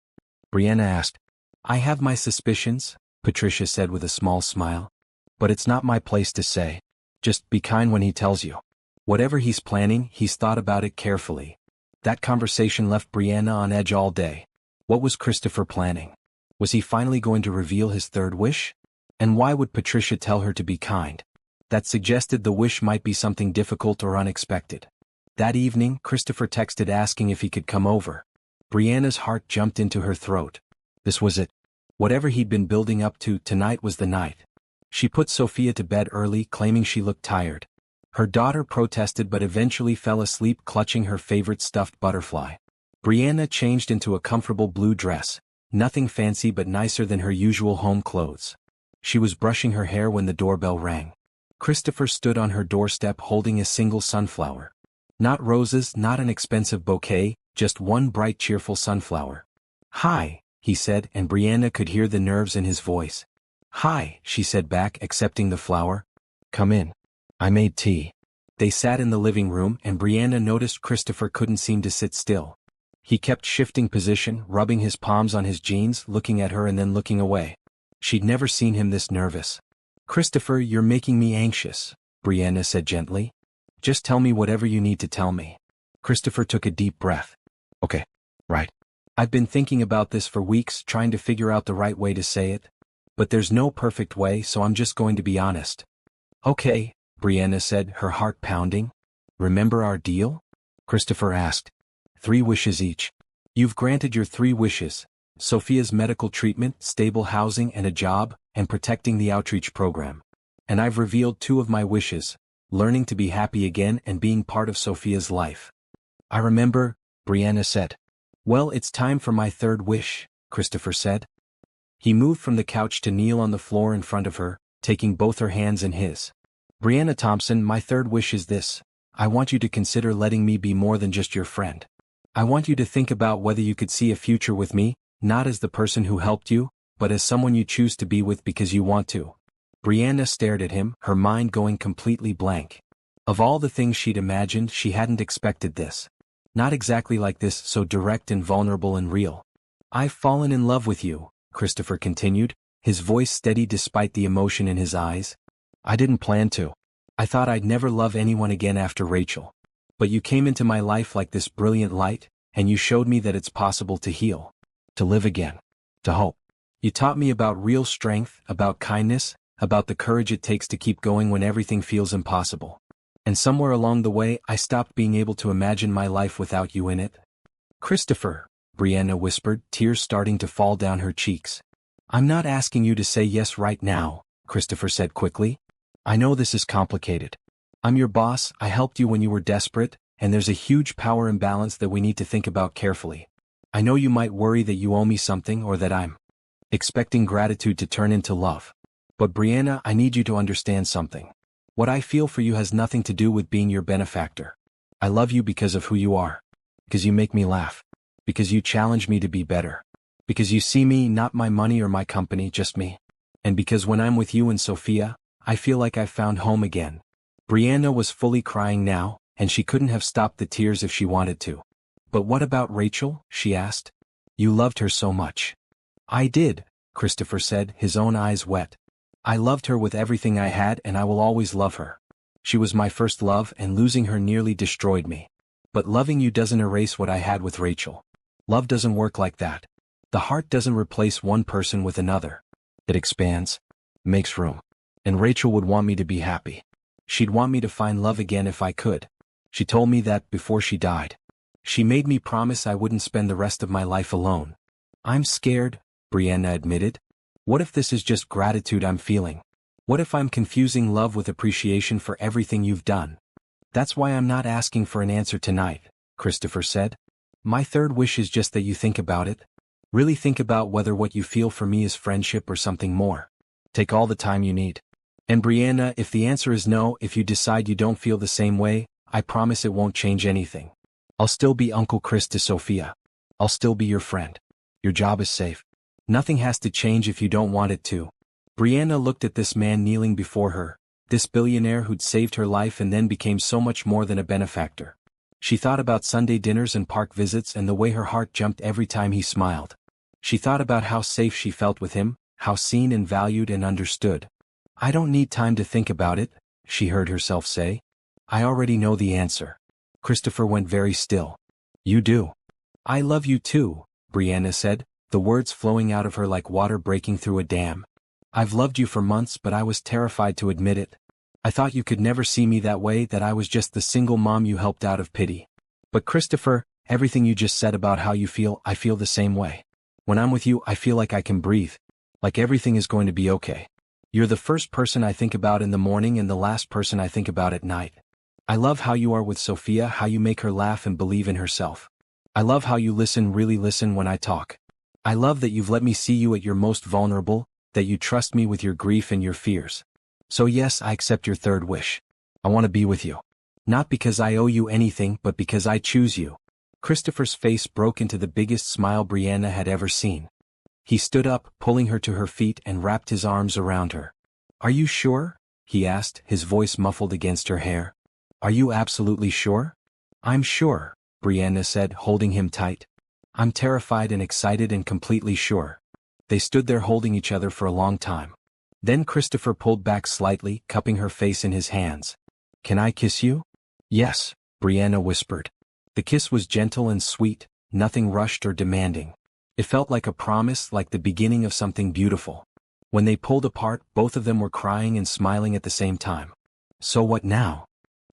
Brianna asked. I have my suspicions, Patricia said with a small smile. But it's not my place to say. Just be kind when he tells you. Whatever he's planning, he's thought about it carefully. That conversation left Brianna on edge all day. What was Christopher planning? Was he finally going to reveal his third wish? And why would Patricia tell her to be kind? That suggested the wish might be something difficult or unexpected. That evening, Christopher texted asking if he could come over. Brianna's heart jumped into her throat. This was it. Whatever he'd been building up to, tonight was the night. She put Sophia to bed early, claiming she looked tired. Her daughter protested but eventually fell asleep clutching her favorite stuffed butterfly. Brianna changed into a comfortable blue dress, nothing fancy but nicer than her usual home clothes. She was brushing her hair when the doorbell rang. Christopher stood on her doorstep holding a single sunflower. Not roses, not an expensive bouquet, just one bright cheerful sunflower. "Hi," he said, and Brianna could hear the nerves in his voice. "Hi," she said back, accepting the flower. "Come in. I made tea." They sat in the living room and Brianna noticed Christopher couldn't seem to sit still. He kept shifting position, rubbing his palms on his jeans, looking at her and then looking away. She'd never seen him this nervous. "Christopher, you're making me anxious," Brianna said gently. "Just tell me whatever you need to tell me." Christopher took a deep breath. "Okay. Right. I've been thinking about this for weeks, trying to figure out the right way to say it. But there's no perfect way, so I'm just going to be honest." "Okay," Brianna said, her heart pounding. "Remember our deal?" Christopher asked. 3 wishes each. You've granted your 3 wishes. Sophia's medical treatment, stable housing and a job, and protecting the outreach program. And I've revealed 2 of my wishes, learning to be happy again and being part of Sophia's life. "I remember," Brianna said. "Well, it's time for my 3rd wish," Christopher said. He moved from the couch to kneel on the floor in front of her, taking both her hands in his. "Brianna Thompson, my 3rd wish is this. I want you to consider letting me be more than just your friend. I want you to think about whether you could see a future with me, not as the person who helped you, but as someone you choose to be with because you want to." Brianna stared at him, her mind going completely blank. Of all the things she'd imagined, she hadn't expected this. Not exactly like this, so direct and vulnerable and real. "I've fallen in love with you," Christopher continued, his voice steady despite the emotion in his eyes. "I didn't plan to. I thought I'd never love anyone again after Rachel. But you came into my life like this brilliant light, and you showed me that it's possible to heal, to live again, to hope. You taught me about real strength, about kindness, about the courage it takes to keep going when everything feels impossible. And somewhere along the way I stopped being able to imagine my life without you in it." "Christopher," Brianna whispered, tears starting to fall down her cheeks. "I'm not asking you to say yes right now," Christopher said quickly. "I know this is complicated. I'm your boss, I helped you when you were desperate, and there's a huge power imbalance that we need to think about carefully. I know you might worry that you owe me something or that I'm expecting gratitude to turn into love. But Brianna, I need you to understand something. What I feel for you has nothing to do with being your benefactor. I love you because of who you are. Because you make me laugh. Because you challenge me to be better. Because you see me, not my money or my company, just me. And because when I'm with you and Sophia, I feel like I've found home again." Brianna was fully crying now, and she couldn't have stopped the tears if she wanted to. "But what about Rachel?" she asked. "You loved her so much." "I did," Christopher said, his own eyes wet. "I loved her with everything I had and I will always love her. She was my first love and losing her nearly destroyed me. But loving you doesn't erase what I had with Rachel. Love doesn't work like that. The heart doesn't replace one person with another. It expands, makes room. And Rachel would want me to be happy. She'd want me to find love again if I could. She told me that before she died. She made me promise I wouldn't spend the rest of my life alone." "I'm scared," Brianna admitted. "What if this is just gratitude I'm feeling? What if I'm confusing love with appreciation for everything you've done?" "That's why I'm not asking for an answer tonight," Christopher said. "My 3rd wish is just that you think about it. Really think about whether what you feel for me is friendship or something more. Take all the time you need. And Brianna, if the answer is no, if you decide you don't feel the same way, I promise it won't change anything. I'll still be Uncle Chris to Sophia. I'll still be your friend. Your job is safe. Nothing has to change if you don't want it to." Brianna looked at this man kneeling before her, this billionaire who'd saved her life and then became so much more than a benefactor. She thought about Sunday dinners and park visits and the way her heart jumped every time he smiled. She thought about how safe she felt with him, how seen and valued and understood. "I don't need time to think about it," she heard herself say. "I already know the answer." Christopher went very still. "You do." "I love you too," Brianna said, the words flowing out of her like water breaking through a dam. I've loved you for months, but I was terrified to admit it. I thought you could never see me that way, that I was just the single mom you helped out of pity. But Christopher, everything you just said about how you feel, I feel the same way. When I'm with you, I feel like I can breathe. Like everything is going to be okay. You're the first person I think about in the morning and the last person I think about at night. I love how you are with Sophia, how you make her laugh and believe in herself. I love how you listen, really listen when I talk. I love that you've let me see you at your most vulnerable, that you trust me with your grief and your fears. So yes, I accept your third wish. I want to be with you. Not because I owe you anything, but because I choose you. Christopher's face broke into the biggest smile Brianna had ever seen. He stood up, pulling her to her feet and wrapped his arms around her. Are you sure? He asked, his voice muffled against her hair. Are you absolutely sure? I'm sure, Brianna said, holding him tight. I'm terrified and excited and completely sure. They stood there holding each other for a long time. Then Christopher pulled back slightly, cupping her face in his hands. Can I kiss you? Yes, Brianna whispered. The kiss was gentle and sweet, nothing rushed or demanding. It felt like a promise, like the beginning of something beautiful. When they pulled apart, both of them were crying and smiling at the same time. So what now?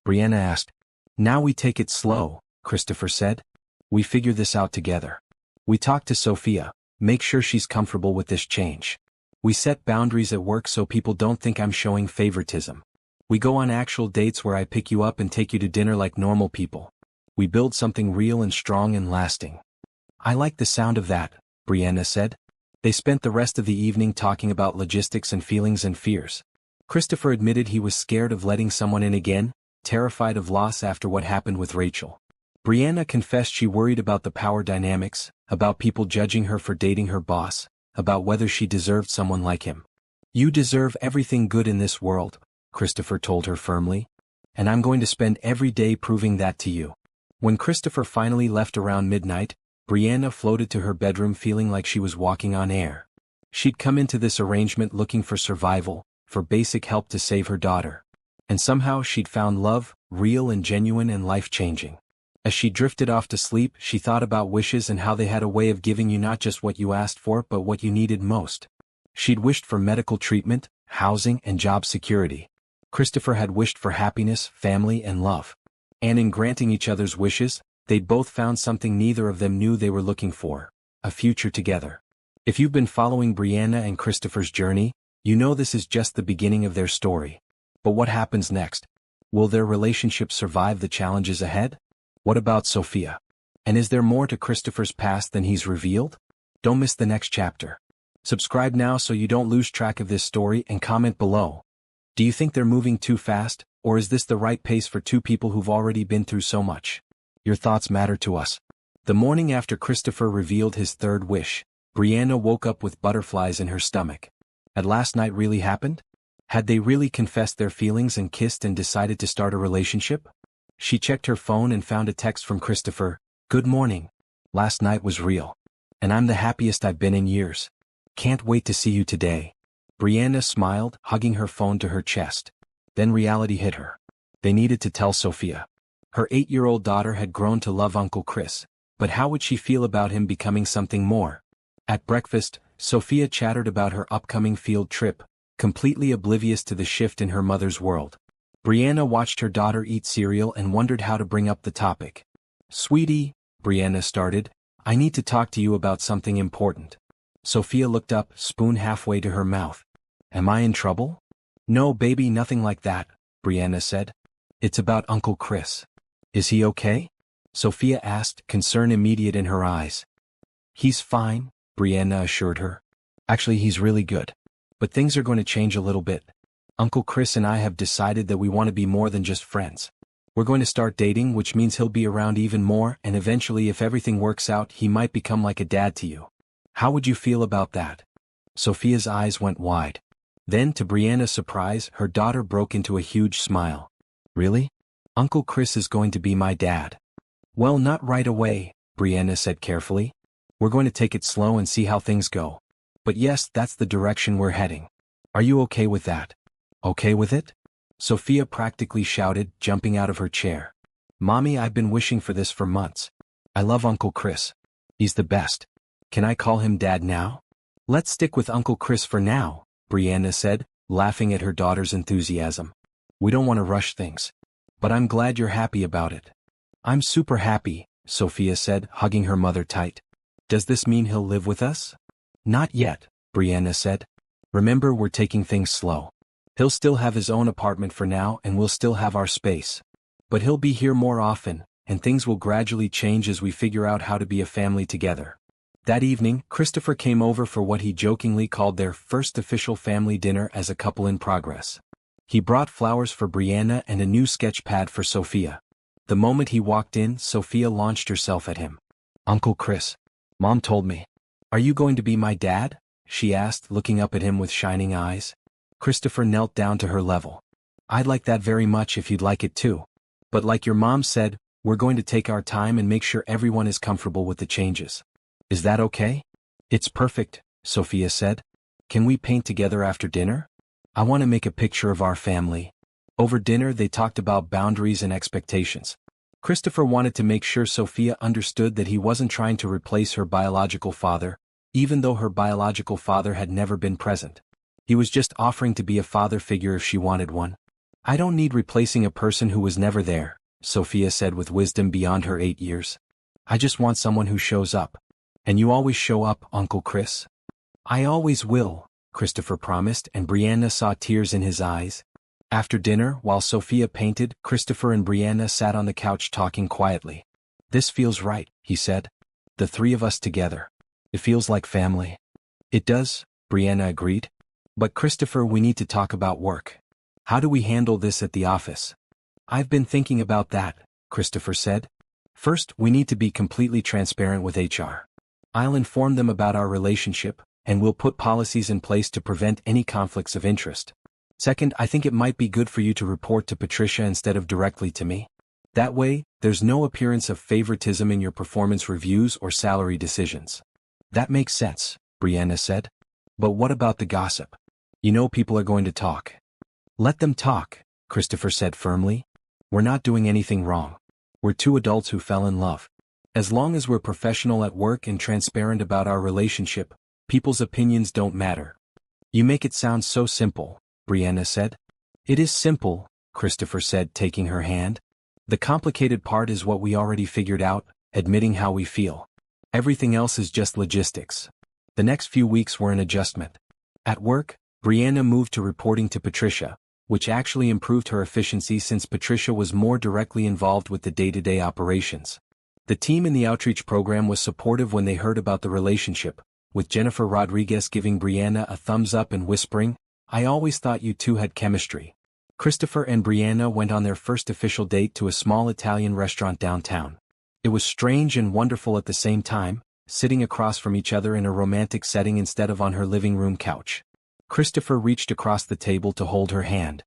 Brianna asked. Now we take it slow, Christopher said. We figure this out together. We talk to Sophia, make sure she's comfortable with this change. We set boundaries at work so people don't think I'm showing favoritism. We go on actual dates where I pick you up and take you to dinner like normal people. We build something real and strong and lasting. I like the sound of that, Brianna said. They spent the rest of the evening talking about logistics and feelings and fears. Christopher admitted he was scared of letting someone in again, terrified of loss after what happened with Rachel. Brianna confessed she worried about the power dynamics, about people judging her for dating her boss, about whether she deserved someone like him. You deserve everything good in this world, Christopher told her firmly. And I'm going to spend every day proving that to you. When Christopher finally left around midnight, Brianna floated to her bedroom feeling like she was walking on air. She'd come into this arrangement looking for survival, for basic help to save her daughter. And somehow she'd found love, real and genuine and life-changing. As she drifted off to sleep, she thought about wishes and how they had a way of giving you not just what you asked for but what you needed most. She'd wished for medical treatment, housing and job security. Christopher had wished for happiness, family and love. And in granting each other's wishes, they'd both found something neither of them knew they were looking for: a future together. If you've been following Brianna and Christopher's journey, you know this is just the beginning of their story. But what happens next? Will their relationship survive the challenges ahead? What about Sophia? And is there more to Christopher's past than he's revealed? Don't miss the next chapter. Subscribe now so you don't lose track of this story and comment below. Do you think they're moving too fast, or is this the right pace for two people who've already been through so much? Your thoughts matter to us. The morning after Christopher revealed his third wish, Brianna woke up with butterflies in her stomach. Had last night really happened? Had they really confessed their feelings and kissed and decided to start a relationship? She checked her phone and found a text from Christopher. Good morning. Last night was real. And I'm the happiest I've been in years. Can't wait to see you today. Brianna smiled, hugging her phone to her chest. Then reality hit her. They needed to tell Sophia. Her 8-year-old daughter had grown to love Uncle Chris, but how would she feel about him becoming something more? At breakfast, Sophia chattered about her upcoming field trip, completely oblivious to the shift in her mother's world. Brianna watched her daughter eat cereal and wondered how to bring up the topic. Sweetie, Brianna started, I need to talk to you about something important. Sophia looked up, spoon halfway to her mouth. Am I in trouble? No, baby, nothing like that, Brianna said. It's about Uncle Chris. Is he okay? Sophia asked, concern immediate in her eyes. He's fine, Brianna assured her. Actually, he's really good. But things are going to change a little bit. Uncle Chris and I have decided that we want to be more than just friends. We're going to start dating, which means he'll be around even more, and eventually, if everything works out, he might become like a dad to you. How would you feel about that? Sophia's eyes went wide. Then, to Brianna's surprise, her daughter broke into a huge smile. Really? Uncle Chris is going to be my dad? Well, not right away, Brianna said carefully. We're going to take it slow and see how things go. But yes, that's the direction we're heading. Are you okay with that? Okay with it? Sophia practically shouted, jumping out of her chair. Mommy, I've been wishing for this for months. I love Uncle Chris. He's the best. Can I call him Dad now? Let's stick with Uncle Chris for now, Brianna said, laughing at her daughter's enthusiasm. We don't want to rush things. But I'm glad you're happy about it. I'm super happy, Sophia said, hugging her mother tight. Does this mean he'll live with us? Not yet, Brianna said. Remember, we're taking things slow. He'll still have his own apartment for now and we'll still have our space. But he'll be here more often, and things will gradually change as we figure out how to be a family together. That evening, Christopher came over for what he jokingly called their first official family dinner as a couple in progress. He brought flowers for Brianna and a new sketch pad for Sophia. The moment he walked in, Sophia launched herself at him. Uncle Chris, Mom told me. Are you going to be my dad? She asked, looking up at him with shining eyes. Christopher knelt down to her level. I'd like that very much if you'd like it too. But like your mom said, we're going to take our time and make sure everyone is comfortable with the changes. Is that okay? It's perfect, Sophia said. Can we paint together after dinner? I want to make a picture of our family. Over dinner they talked about boundaries and expectations. Christopher wanted to make sure Sophia understood that he wasn't trying to replace her biological father, even though her biological father had never been present. He was just offering to be a father figure if she wanted one. I don't need replacing a person who was never there, Sophia said with wisdom beyond her 8 years. I just want someone who shows up. And you always show up, Uncle Chris. I always will, Christopher promised, and Brianna saw tears in his eyes. After dinner, while Sophia painted, Christopher and Brianna sat on the couch talking quietly. This feels right, he said. The three of us together. It feels like family. It does, Brianna agreed. But Christopher, we need to talk about work. How do we handle this at the office? I've been thinking about that, Christopher said. First, we need to be completely transparent with HR. I'll inform them about our relationship, and we'll put policies in place to prevent any conflicts of interest. Second, I think it might be good for you to report to Patricia instead of directly to me. That way, there's no appearance of favoritism in your performance reviews or salary decisions. That makes sense, Brianna said. But what about the gossip? You know people are going to talk. Let them talk, Christopher said firmly. We're not doing anything wrong. We're two adults who fell in love. As long as we're professional at work and transparent about our relationship, people's opinions don't matter. You make it sound so simple, Brianna said. It is simple, Christopher said, taking her hand. The complicated part is what we already figured out, admitting how we feel. Everything else is just logistics. The next few weeks were an adjustment. At work, Brianna moved to reporting to Patricia, which actually improved her efficiency since Patricia was more directly involved with the day-to-day operations. The team in the outreach program was supportive when they heard about the relationship, with Jennifer Rodriguez giving Brianna a thumbs up and whispering, I always thought you two had chemistry. Christopher and Brianna went on their first official date to a small Italian restaurant downtown. It was strange and wonderful at the same time, sitting across from each other in a romantic setting instead of on her living room couch. Christopher reached across the table to hold her hand.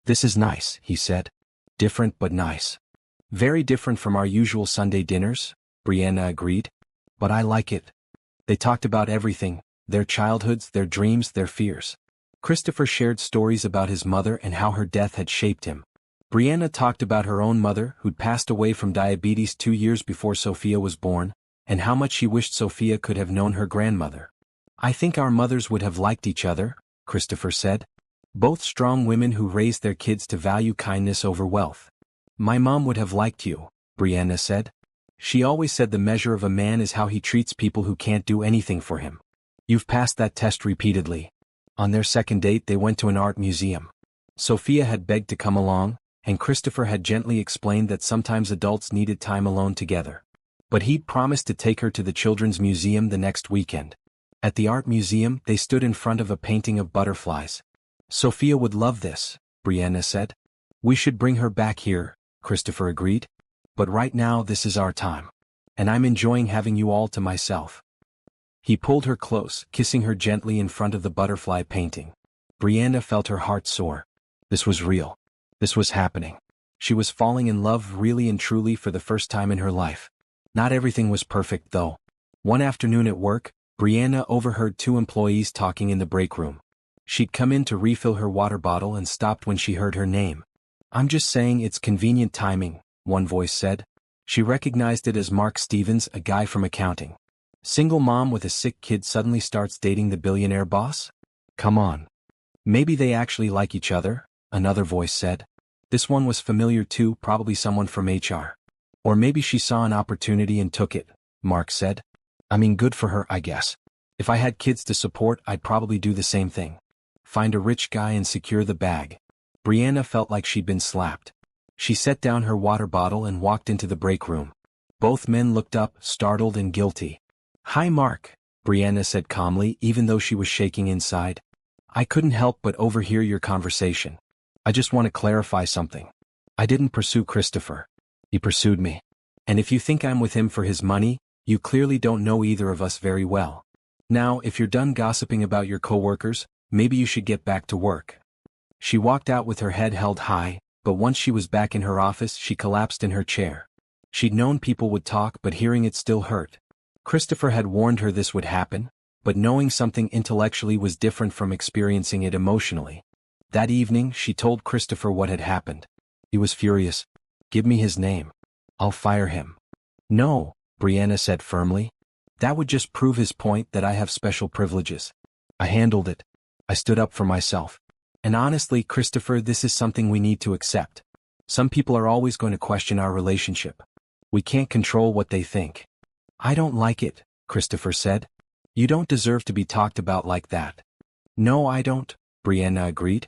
This is nice, he said. Different but nice. Very different from our usual Sunday dinners, Brianna agreed. But I like it. They talked about everything, their childhoods, their dreams, their fears. Christopher shared stories about his mother and how her death had shaped him. Brianna talked about her own mother, who'd passed away from diabetes 2 years before Sophia was born, and how much she wished Sophia could have known her grandmother. I think our mothers would have liked each other, Christopher said. Both strong women who raised their kids to value kindness over wealth. My mom would have liked you, Brianna said. She always said the measure of a man is how he treats people who can't do anything for him. You've passed that test repeatedly. On their second date they went to an art museum. Sophia had begged to come along, and Christopher had gently explained that sometimes adults needed time alone together. But he'd promised to take her to the Children's Museum the next weekend. At the art museum they stood in front of a painting of butterflies. Sophia would love this, Brianna said. We should bring her back here, Christopher agreed. But right now this is our time. And I'm enjoying having you all to myself. He pulled her close, kissing her gently in front of the butterfly painting. Brianna felt her heart soar. This was real. This was happening. She was falling in love really and truly for the first time in her life. Not everything was perfect though. One afternoon at work, Brianna overheard 2 employees talking in the break room. She'd come in to refill her water bottle and stopped when she heard her name. I'm just saying it's convenient timing, one voice said. She recognized it as Mark Stevens, a guy from accounting. Single mom with a sick kid suddenly starts dating the billionaire boss? Come on. Maybe they actually like each other, another voice said. This one was familiar too, probably someone from HR. Or maybe she saw an opportunity and took it, Mark said. I mean, good for her, I guess. If I had kids to support, I'd probably do the same thing. Find a rich guy and secure the bag. Brianna felt like she'd been slapped. She set down her water bottle and walked into the break room. Both men looked up, startled and guilty. Hi Mark, Brianna said calmly, even though she was shaking inside. I couldn't help but overhear your conversation. I just want to clarify something. I didn't pursue Christopher. He pursued me. And if you think I'm with him for his money, you clearly don't know either of us very well. Now, if you're done gossiping about your coworkers, maybe you should get back to work. She walked out with her head held high, but once she was back in her office, she collapsed in her chair. She'd known people would talk, but hearing it still hurt. Christopher had warned her this would happen, but knowing something intellectually was different from experiencing it emotionally. That evening, she told Christopher what had happened. He was furious. Give me his name. I'll fire him. No, Brianna said firmly. That would just prove his point that I have special privileges. I handled it. I stood up for myself. And honestly, Christopher, this is something we need to accept. Some people are always going to question our relationship. We can't control what they think. I don't like it, Christopher said. You don't deserve to be talked about like that. No, I don't, Brianna agreed.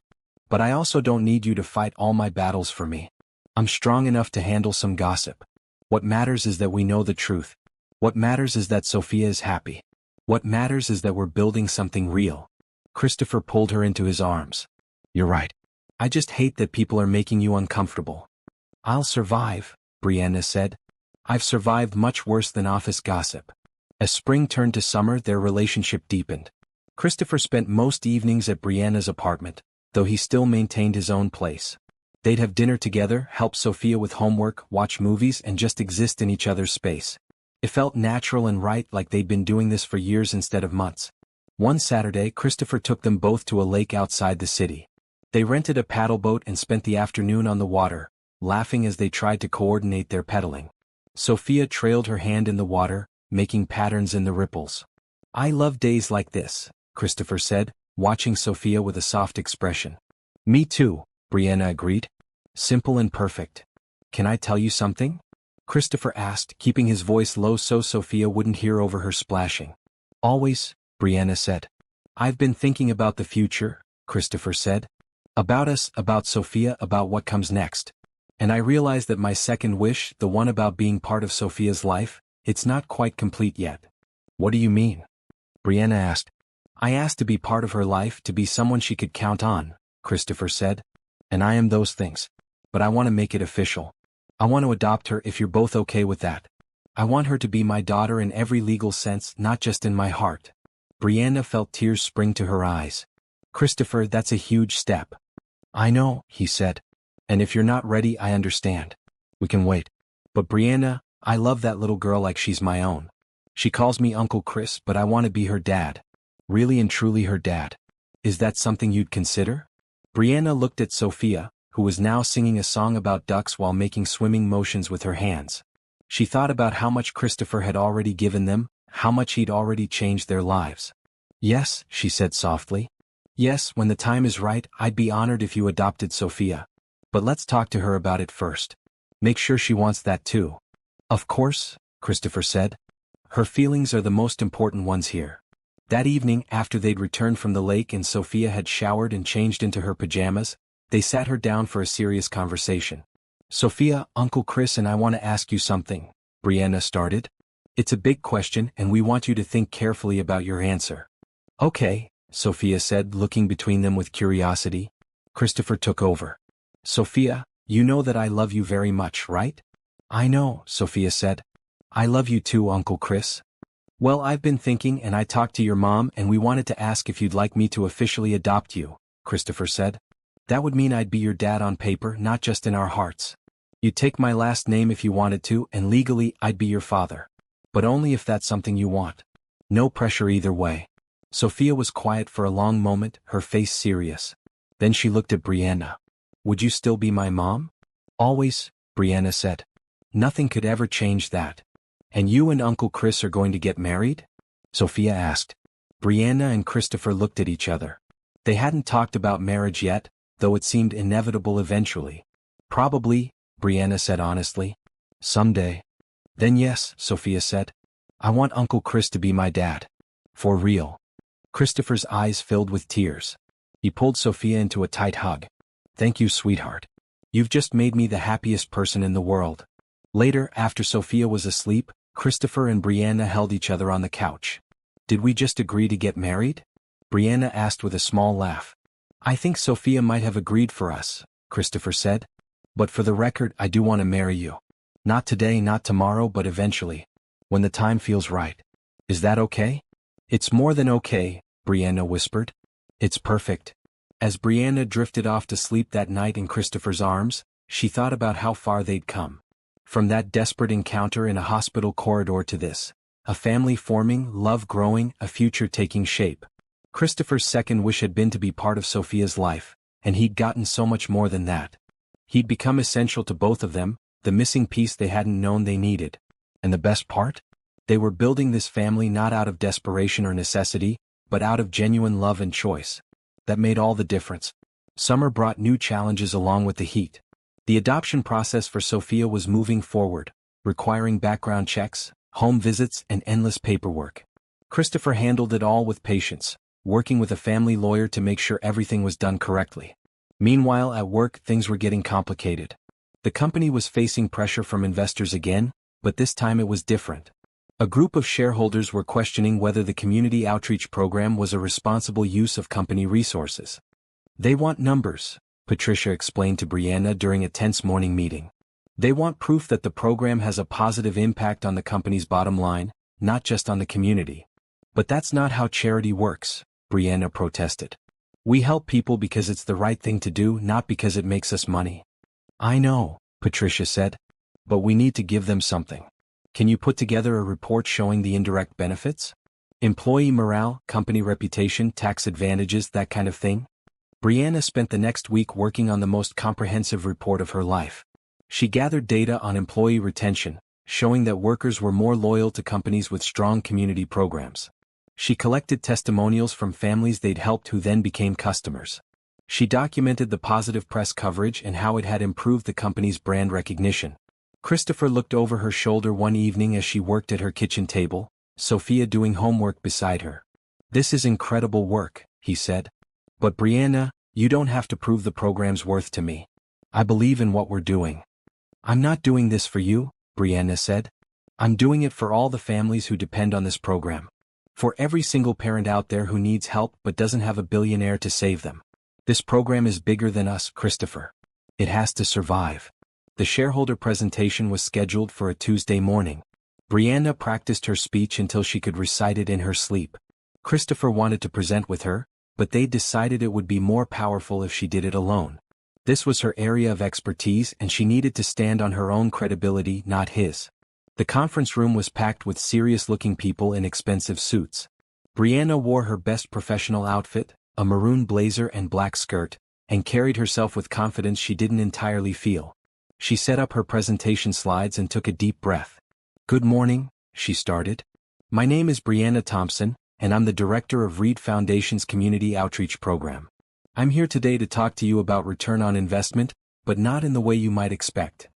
But I also don't need you to fight all my battles for me. I'm strong enough to handle some gossip. What matters is that we know the truth. What matters is that Sophia is happy. What matters is that we're building something real. Christopher pulled her into his arms. You're right. I just hate that people are making you uncomfortable. I'll survive, Brianna said. I've survived much worse than office gossip. As spring turned to summer, their relationship deepened. Christopher spent most evenings at Brianna's apartment, though he still maintained his own place. They'd have dinner together, help Sophia with homework, watch movies, and just exist in each other's space. It felt natural and right, like they'd been doing this for years instead of months. One Saturday, Christopher took them both to a lake outside the city. They rented a paddle boat and spent the afternoon on the water, laughing as they tried to coordinate their pedaling. Sophia trailed her hand in the water, making patterns in the ripples. I love days like this, Christopher said, watching Sophia with a soft expression. Me too, Brianna agreed. Simple and perfect. Can I tell you something? Christopher asked, keeping his voice low so Sophia wouldn't hear over her splashing. Always, Brianna said. I've been thinking about the future, Christopher said. About us, about Sophia, about what comes next. And I realized that my second wish, the one about being part of Sophia's life, it's not quite complete yet. What do you mean? Brianna asked. I asked to be part of her life, to be someone she could count on, Christopher said. And I am those things. But I want to make it official. I want to adopt her if you're both okay with that. I want her to be my daughter in every legal sense, not just in my heart. Brianna felt tears spring to her eyes. Christopher, that's a huge step. I know, he said. And if you're not ready, I understand. We can wait. But Brianna, I love that little girl like she's my own. She calls me Uncle Chris, but I want to be her dad. Really and truly her dad. Is that something you'd consider? Brianna looked at Sophia, who was now singing a song about ducks while making swimming motions with her hands. She thought about how much Christopher had already given them, how much he'd already changed their lives. Yes, she said softly. Yes, when the time is right, I'd be honored if you adopted Sophia. But let's talk to her about it first. Make sure she wants that too. Of course, Christopher said. Her feelings are the most important ones here. That evening, after they'd returned from the lake and Sophia had showered and changed into her pajamas, they sat her down for a serious conversation. Sophia, Uncle Chris and I want to ask you something, Brianna started. It's a big question and we want you to think carefully about your answer. Okay, Sophia said, looking between them with curiosity. Christopher took over. Sophia, you know that I love you very much, right? I know, Sophia said. I love you too, Uncle Chris. Well, I've been thinking and I talked to your mom and we wanted to ask if you'd like me to officially adopt you, Christopher said. That would mean I'd be your dad on paper, not just in our hearts. You'd take my last name if you wanted to, and legally I'd be your father. But only if that's something you want. No pressure either way. Sophia was quiet for a long moment, her face serious. Then she looked at Brianna. Would you still be my mom? Always, Brianna said. Nothing could ever change that. And you and Uncle Chris are going to get married? Sophia asked. Brianna and Christopher looked at each other. They hadn't talked about marriage yet, though it seemed inevitable eventually. Probably, Brianna said honestly. Someday. Then yes, Sophia said. I want Uncle Chris to be my dad. For real. Christopher's eyes filled with tears. He pulled Sophia into a tight hug. Thank you, sweetheart. You've just made me the happiest person in the world. Later, after Sophia was asleep, Christopher and Brianna held each other on the couch. Did we just agree to get married? Brianna asked with a small laugh. I think Sophia might have agreed for us, Christopher said. But for the record, I do want to marry you. Not today, not tomorrow, but eventually. When the time feels right. Is that okay? It's more than okay, Brianna whispered. It's perfect. As Brianna drifted off to sleep that night in Christopher's arms, she thought about how far they'd come. From that desperate encounter in a hospital corridor to this. A family forming, love growing, a future taking shape. Christopher's second wish had been to be part of Sophia's life, and he'd gotten so much more than that. He'd become essential to both of them, the missing piece they hadn't known they needed. And the best part? They were building this family not out of desperation or necessity, but out of genuine love and choice. That made all the difference. Summer brought new challenges along with the heat. The adoption process for Sophia was moving forward, requiring background checks, home visits, and endless paperwork. Christopher handled it all with patience, working with a family lawyer to make sure everything was done correctly. Meanwhile, at work, things were getting complicated. The company was facing pressure from investors again, but this time it was different. A group of shareholders were questioning whether the community outreach program was a responsible use of company resources. They want numbers, Patricia explained to Brianna during a tense morning meeting. They want proof that the program has a positive impact on the company's bottom line, not just on the community. But that's not how charity works, Brianna protested. We help people because it's the right thing to do, not because it makes us money. I know, Patricia said. But we need to give them something. Can you put together a report showing the indirect benefits? Employee morale, company reputation, tax advantages, that kind of thing? Brianna spent the next week working on the most comprehensive report of her life. She gathered data on employee retention, showing that workers were more loyal to companies with strong community programs. She collected testimonials from families they'd helped who then became customers. She documented the positive press coverage and how it had improved the company's brand recognition. Christopher looked over her shoulder one evening as she worked at her kitchen table, Sophia doing homework beside her. This is incredible work, he said. But Brianna, you don't have to prove the program's worth to me. I believe in what we're doing. I'm not doing this for you, Brianna said. I'm doing it for all the families who depend on this program. For every single parent out there who needs help but doesn't have a billionaire to save them. This program is bigger than us, Christopher. It has to survive. The shareholder presentation was scheduled for a Tuesday morning. Brianna practiced her speech until she could recite it in her sleep. Christopher wanted to present with her, but they decided it would be more powerful if she did it alone. This was her area of expertise and she needed to stand on her own credibility, not his. The conference room was packed with serious-looking people in expensive suits. Brianna wore her best professional outfit, a maroon blazer and black skirt, and carried herself with confidence she didn't entirely feel. She set up her presentation slides and took a deep breath. Good morning, she started. My name is Brianna Thompson, and I'm the director of Reed Foundation's Community Outreach Program. I'm here today to talk to you about return on investment, but not in the way you might expect.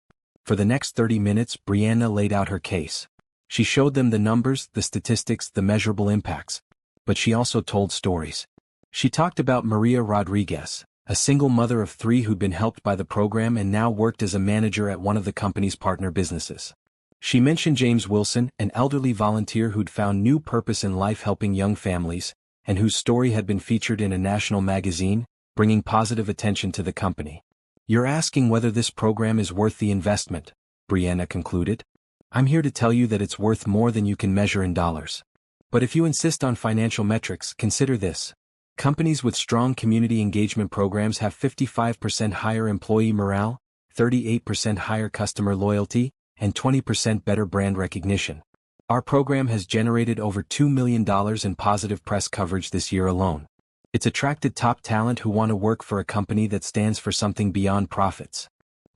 For the next 30 minutes, Brianna laid out her case. She showed them the numbers, the statistics, the measurable impacts. But she also told stories. She talked about Maria Rodriguez, a single mother of 3 who'd been helped by the program and now worked as a manager at one of the company's partner businesses. She mentioned James Wilson, an elderly volunteer who'd found new purpose in life helping young families, and whose story had been featured in a national magazine, bringing positive attention to the company. You're asking whether this program is worth the investment, Brianna concluded. I'm here to tell you that it's worth more than you can measure in dollars. But if you insist on financial metrics, consider this. Companies with strong community engagement programs have 55% higher employee morale, 38% higher customer loyalty, and 20% better brand recognition. Our program has generated over $2 million in positive press coverage this year alone. It's attracted top talent who want to work for a company that stands for something beyond profits.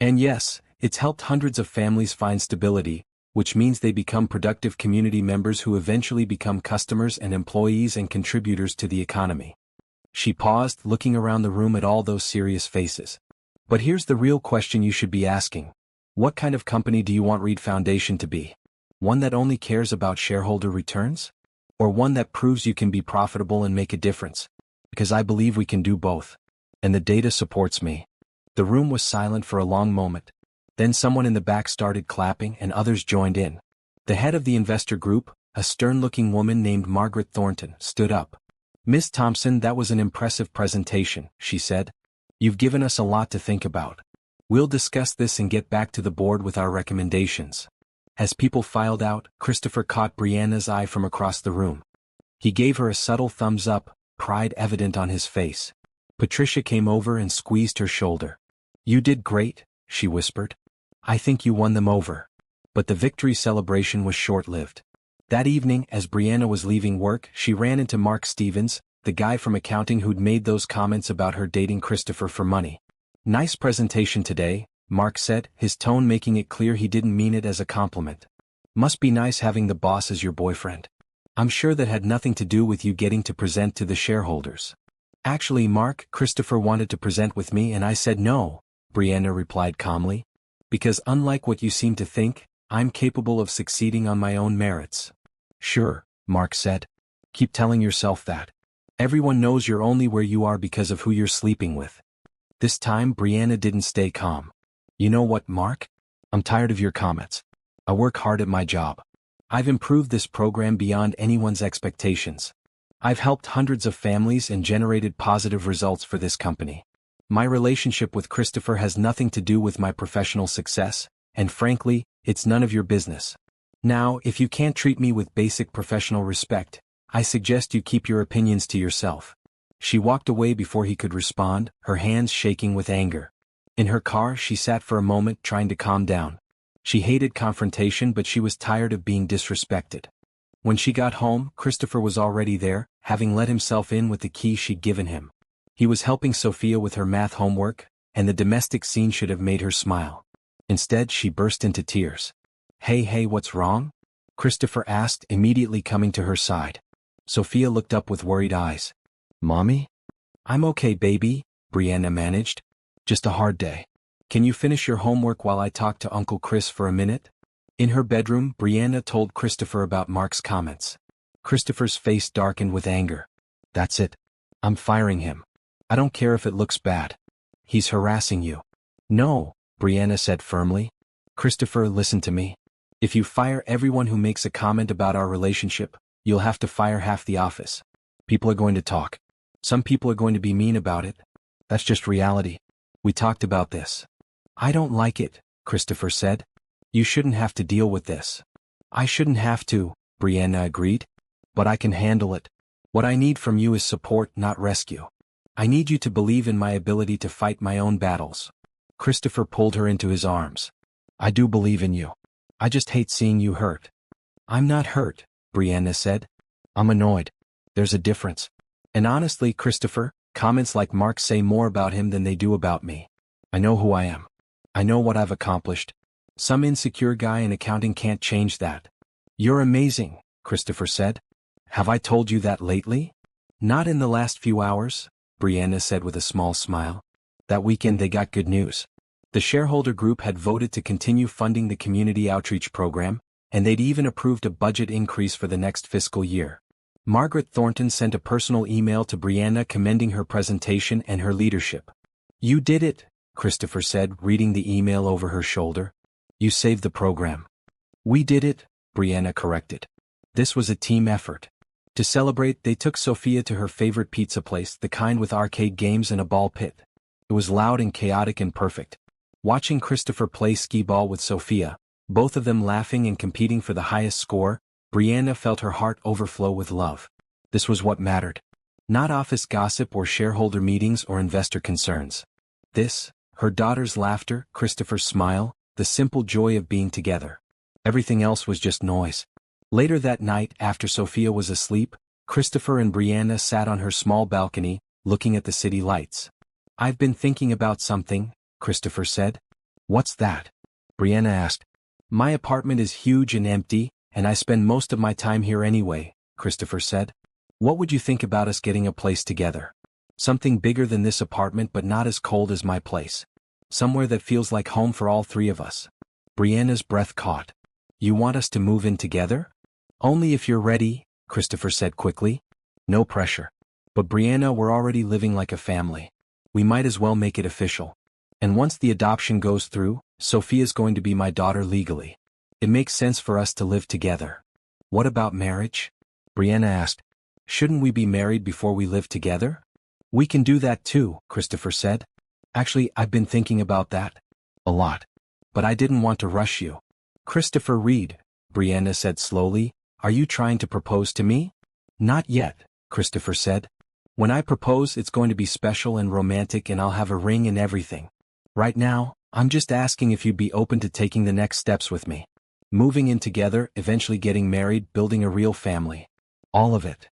And yes, it's helped hundreds of families find stability, which means they become productive community members who eventually become customers and employees and contributors to the economy. She paused, looking around the room at all those serious faces. But here's the real question you should be asking. What kind of company do you want Reed Foundation to be? One that only cares about shareholder returns? Or one that proves you can be profitable and make a difference? Because I believe we can do both. And the data supports me. The room was silent for a long moment. Then someone in the back started clapping and others joined in. The head of the investor group, a stern-looking woman named Margaret Thornton, stood up. "Miss Thompson, that was an impressive presentation," she said. "You've given us a lot to think about. We'll discuss this and get back to the board with our recommendations." As people filed out, Christopher caught Brianna's eye from across the room. He gave her a subtle thumbs up, pride evident on his face. Patricia came over and squeezed her shoulder. "You did great," she whispered. "I think you won them over." But the victory celebration was short-lived. That evening, as Brianna was leaving work, she ran into Mark Stevens, the guy from accounting who'd made those comments about her dating Christopher for money. "Nice presentation today," Mark said, his tone making it clear he didn't mean it as a compliment. "Must be nice having the boss as your boyfriend. I'm sure that had nothing to do with you getting to present to the shareholders." "Actually, Mark, Christopher wanted to present with me and I said no," Brianna replied calmly. "Because unlike what you seem to think, I'm capable of succeeding on my own merits." "Sure," Mark said. "Keep telling yourself that. Everyone knows you're only where you are because of who you're sleeping with." This time Brianna didn't stay calm. "You know what, Mark? I'm tired of your comments. I work hard at my job. I've improved this program beyond anyone's expectations. I've helped hundreds of families and generated positive results for this company. My relationship with Christopher has nothing to do with my professional success, and frankly, it's none of your business. Now, if you can't treat me with basic professional respect, I suggest you keep your opinions to yourself." She walked away before he could respond, her hands shaking with anger. In her car, she sat for a moment trying to calm down. She hated confrontation, but she was tired of being disrespected. When she got home, Christopher was already there, having let himself in with the key she'd given him. He was helping Sophia with her math homework, and the domestic scene should have made her smile. Instead, she burst into tears. Hey, what's wrong?" Christopher asked, immediately coming to her side. Sophia looked up with worried eyes. "Mommy?" "I'm okay, baby," Brianna managed. "Just a hard day. Can you finish your homework while I talk to Uncle Chris for a minute?" In her bedroom, Brianna told Christopher about Mark's comments. Christopher's face darkened with anger. "That's it. I'm firing him. I don't care if it looks bad. He's harassing you." "No," Brianna said firmly. "Christopher, listen to me. If you fire everyone who makes a comment about our relationship, you'll have to fire half the office. People are going to talk. Some people are going to be mean about it. That's just reality. We talked about this." "I don't like it," Christopher said. "You shouldn't have to deal with this." "I shouldn't have to," Brianna agreed. "But I can handle it. What I need from you is support, not rescue. I need you to believe in my ability to fight my own battles." Christopher pulled her into his arms. "I do believe in you. I just hate seeing you hurt." "I'm not hurt," Brianna said. "I'm annoyed. There's a difference. And honestly, Christopher, comments like Mark say more about him than they do about me. I know who I am. I know what I've accomplished. Some insecure guy in accounting can't change that." "You're amazing," Christopher said. "Have I told you that lately?" "Not in the last few hours," Brianna said with a small smile. That weekend they got good news. The shareholder group had voted to continue funding the community outreach program, and they'd even approved a budget increase for the next fiscal year. Margaret Thornton sent a personal email to Brianna commending her presentation and her leadership. "You did it," Christopher said, reading the email over her shoulder. "You saved the program." "We did it," Brianna corrected. "This was a team effort." To celebrate, they took Sophia to her favorite pizza place, the kind with arcade games and a ball pit. It was loud and chaotic and perfect. Watching Christopher play skee-ball with Sophia, both of them laughing and competing for the highest score, Brianna felt her heart overflow with love. This was what mattered. Not office gossip or shareholder meetings or investor concerns. This, her daughter's laughter, Christopher's smile, the simple joy of being together. Everything else was just noise. Later that night, after Sophia was asleep, Christopher and Brianna sat on her small balcony, looking at the city lights. "I've been thinking about something," Christopher said. "What's that?" Brianna asked. My apartment is huge and empty, and I spend most of my time here anyway, Christopher said. What would you think about us getting a place together? Something bigger than this apartment but not as cold as my place. Somewhere that feels like home for all three of us. Brianna's breath caught. You want us to move in together? Only if you're ready, Christopher said quickly. No pressure. But Brianna, we're already living like a family. We might as well make it official. And once the adoption goes through, Sophia's going to be my daughter legally. It makes sense for us to live together. What about marriage? Brianna asked. Shouldn't we be married before we live together? We can do that too, Christopher said. Actually, I've been thinking about that. A lot. But I didn't want to rush you. Christopher Reed, Brianna said slowly, are you trying to propose to me? Not yet, Christopher said. When I propose, it's going to be special and romantic and I'll have a ring and everything. Right now, I'm just asking if you'd be open to taking the next steps with me. Moving in together, eventually getting married, building a real family. All of it.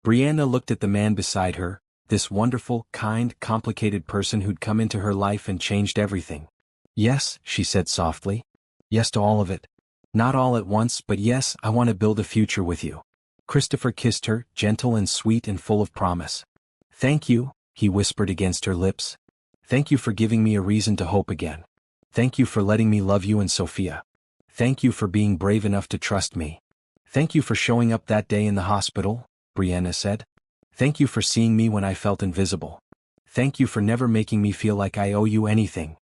Brianna looked at the man beside her, this wonderful, kind, complicated person who'd come into her life and changed everything. Yes, she said softly. Yes to all of it. Not all at once, but yes, I want to build a future with you. Christopher kissed her, gentle and sweet and full of promise. Thank you, he whispered against her lips. Thank you for giving me a reason to hope again. Thank you for letting me love you and Sophia. Thank you for being brave enough to trust me. Thank you for showing up that day in the hospital, Brianna said. Thank you for seeing me when I felt invisible. Thank you for never making me feel like I owe you anything.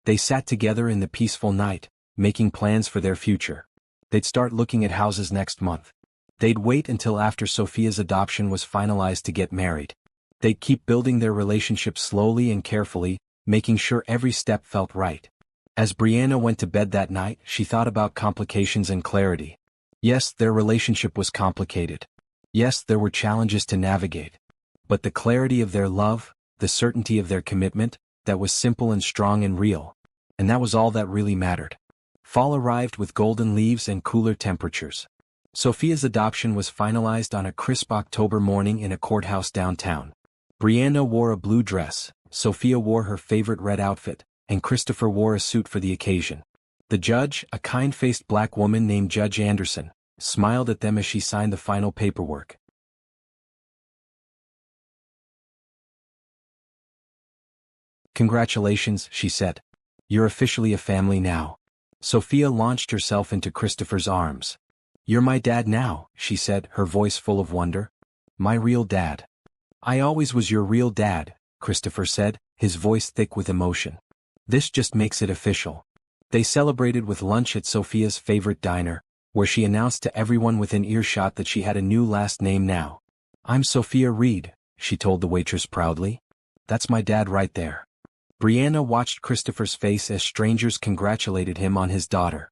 They sat together in the peaceful night, making plans for their future. They'd start looking at houses next month. They'd wait until after Sophia's adoption was finalized to get married. They'd keep building their relationship slowly and carefully, making sure every step felt right. As Brianna went to bed that night, she thought about complications and clarity. Yes, their relationship was complicated. Yes, there were challenges to navigate. But the clarity of their love, the certainty of their commitment, that was simple and strong and real. And that was all that really mattered. Fall arrived with golden leaves and cooler temperatures. Sophia's adoption was finalized on a crisp October morning in a courthouse downtown. Brianna wore a blue dress, Sophia wore her favorite red outfit, and Christopher wore a suit for the occasion. The judge, a kind-faced black woman named Judge Anderson, smiled at them as she signed the final paperwork. Congratulations, she said. You're officially a family now. Sophia launched herself into Christopher's arms. You're my dad now, she said, her voice full of wonder. My real dad. I always was your real dad, Christopher said, his voice thick with emotion. This just makes it official. They celebrated with lunch at Sophia's favorite diner, where she announced to everyone within earshot that she had a new last name now. I'm Sophia Reed, she told the waitress proudly. That's my dad right there. Brianna watched Christopher's face as strangers congratulated him on his daughter.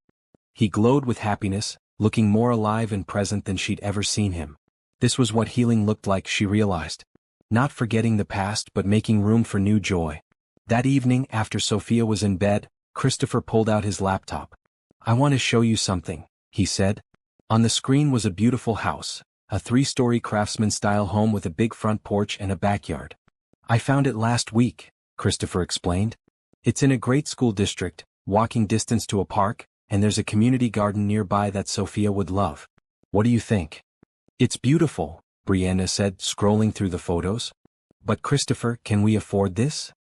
He glowed with happiness, looking more alive and present than she'd ever seen him. This was what healing looked like, she realized. Not forgetting the past but making room for new joy. That evening, after Sophia was in bed, Christopher pulled out his laptop. I want to show you something, he said. On the screen was a beautiful house, a 3-story craftsman-style home with a big front porch and a backyard. I found it last week, Christopher explained. It's in a great school district, walking distance to a park, and there's a community garden nearby that Sophia would love. What do you think? It's beautiful, Brianna said, scrolling through the photos. But Christopher, can we afford this?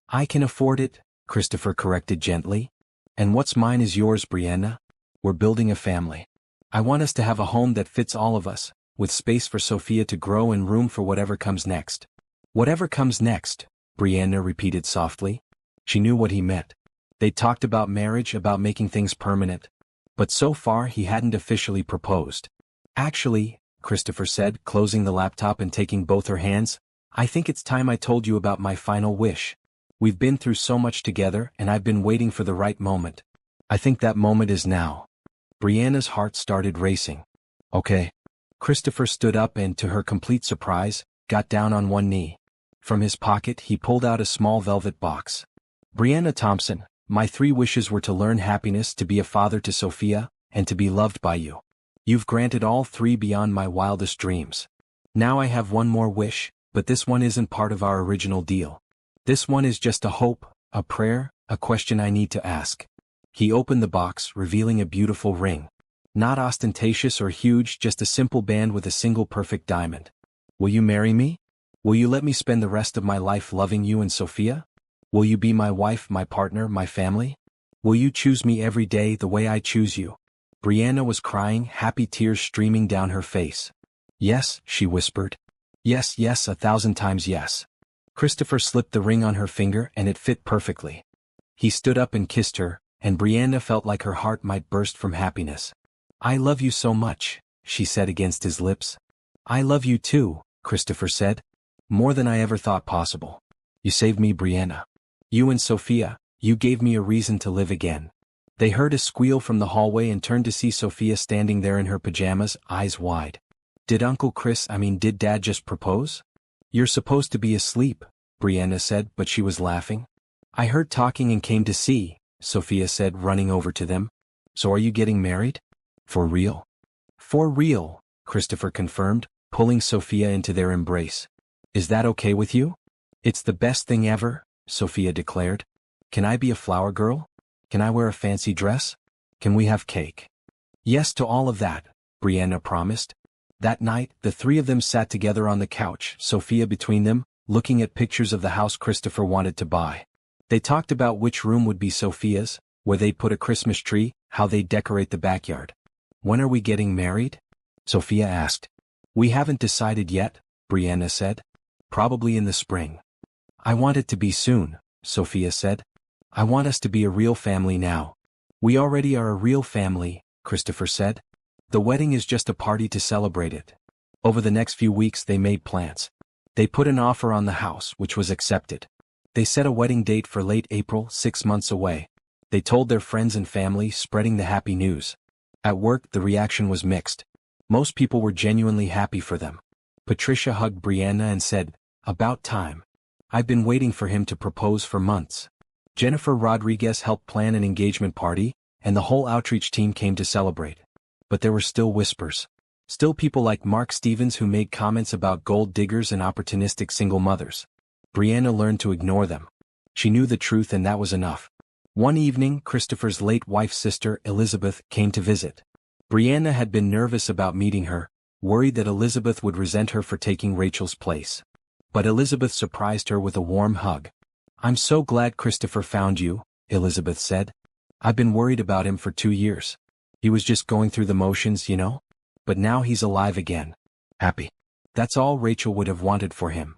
I can afford it, Christopher corrected gently. And what's mine is yours, Brianna. We're building a family. I want us to have a home that fits all of us, with space for Sophia to grow and room for whatever comes next. Whatever comes next, Brianna repeated softly. She knew what he meant. They talked about marriage, about making things permanent. But so far he hadn't officially proposed. Actually, Christopher said, closing the laptop and taking both her hands, I think it's time I told you about my final wish. We've been through so much together and I've been waiting for the right moment. I think that moment is now. Brianna's heart started racing. Okay. Christopher stood up and, to her complete surprise, got down on one knee. From his pocket he pulled out a small velvet box. Brianna Thompson, my 3 wishes were to learn happiness, to be a father to Sophia, and to be loved by you. You've granted all 3 beyond my wildest dreams. Now I have one more wish, but this one isn't part of our original deal. This one is just a hope, a prayer, a question I need to ask. He opened the box, revealing a beautiful ring. Not ostentatious or huge, just a simple band with a single perfect diamond. Will you marry me? Will you let me spend the rest of my life loving you and Sophia? Will you be my wife, my partner, my family? Will you choose me every day the way I choose you? Brianna was crying, happy tears streaming down her face. Yes, she whispered. Yes, yes, 1,000 times yes. Christopher slipped the ring on her finger and it fit perfectly. He stood up and kissed her, and Brianna felt like her heart might burst from happiness. I love you so much, she said against his lips. I love you too, Christopher said. More than I ever thought possible. You saved me, Brianna. You and Sophia, you gave me a reason to live again. They heard a squeal from the hallway and turned to see Sophia standing there in her pajamas, eyes wide. Did did Dad just propose? You're supposed to be asleep, Brianna said, but she was laughing. I heard talking and came to see, Sophia said, running over to them. So are you getting married? For real? For real, Christopher confirmed, pulling Sophia into their embrace. Is that okay with you? It's the best thing ever, Sophia declared. Can I be a flower girl? Can I wear a fancy dress? Can we have cake? Yes to all of that, Brianna promised. That night, the three of them sat together on the couch, Sophia between them, looking at pictures of the house Christopher wanted to buy. They talked about which room would be Sophia's, where they'd put a Christmas tree, how they'd decorate the backyard. When are we getting married? Sophia asked. We haven't decided yet, Brianna said. Probably in the spring. I want it to be soon, Sophia said. I want us to be a real family now. We already are a real family, Christopher said. The wedding is just a party to celebrate it. Over the next few weeks they made plans. They put an offer on the house, which was accepted. They set a wedding date for late April, 6 months away. They told their friends and family, spreading the happy news. At work, the reaction was mixed. Most people were genuinely happy for them. Patricia hugged Brianna and said, About time. I've been waiting for him to propose for months. Jennifer Rodriguez helped plan an engagement party, and the whole outreach team came to celebrate. But there were still whispers. Still people like Mark Stevens who made comments about gold diggers and opportunistic single mothers. Brianna learned to ignore them. She knew the truth and that was enough. One evening, Christopher's late wife's sister, Elizabeth, came to visit. Brianna had been nervous about meeting her, worried that Elizabeth would resent her for taking Rachel's place. But Elizabeth surprised her with a warm hug. I'm so glad Christopher found you, Elizabeth said. I've been worried about him for 2 years. He was just going through the motions, you know? But now he's alive again. Happy. That's all Rachel would have wanted for him.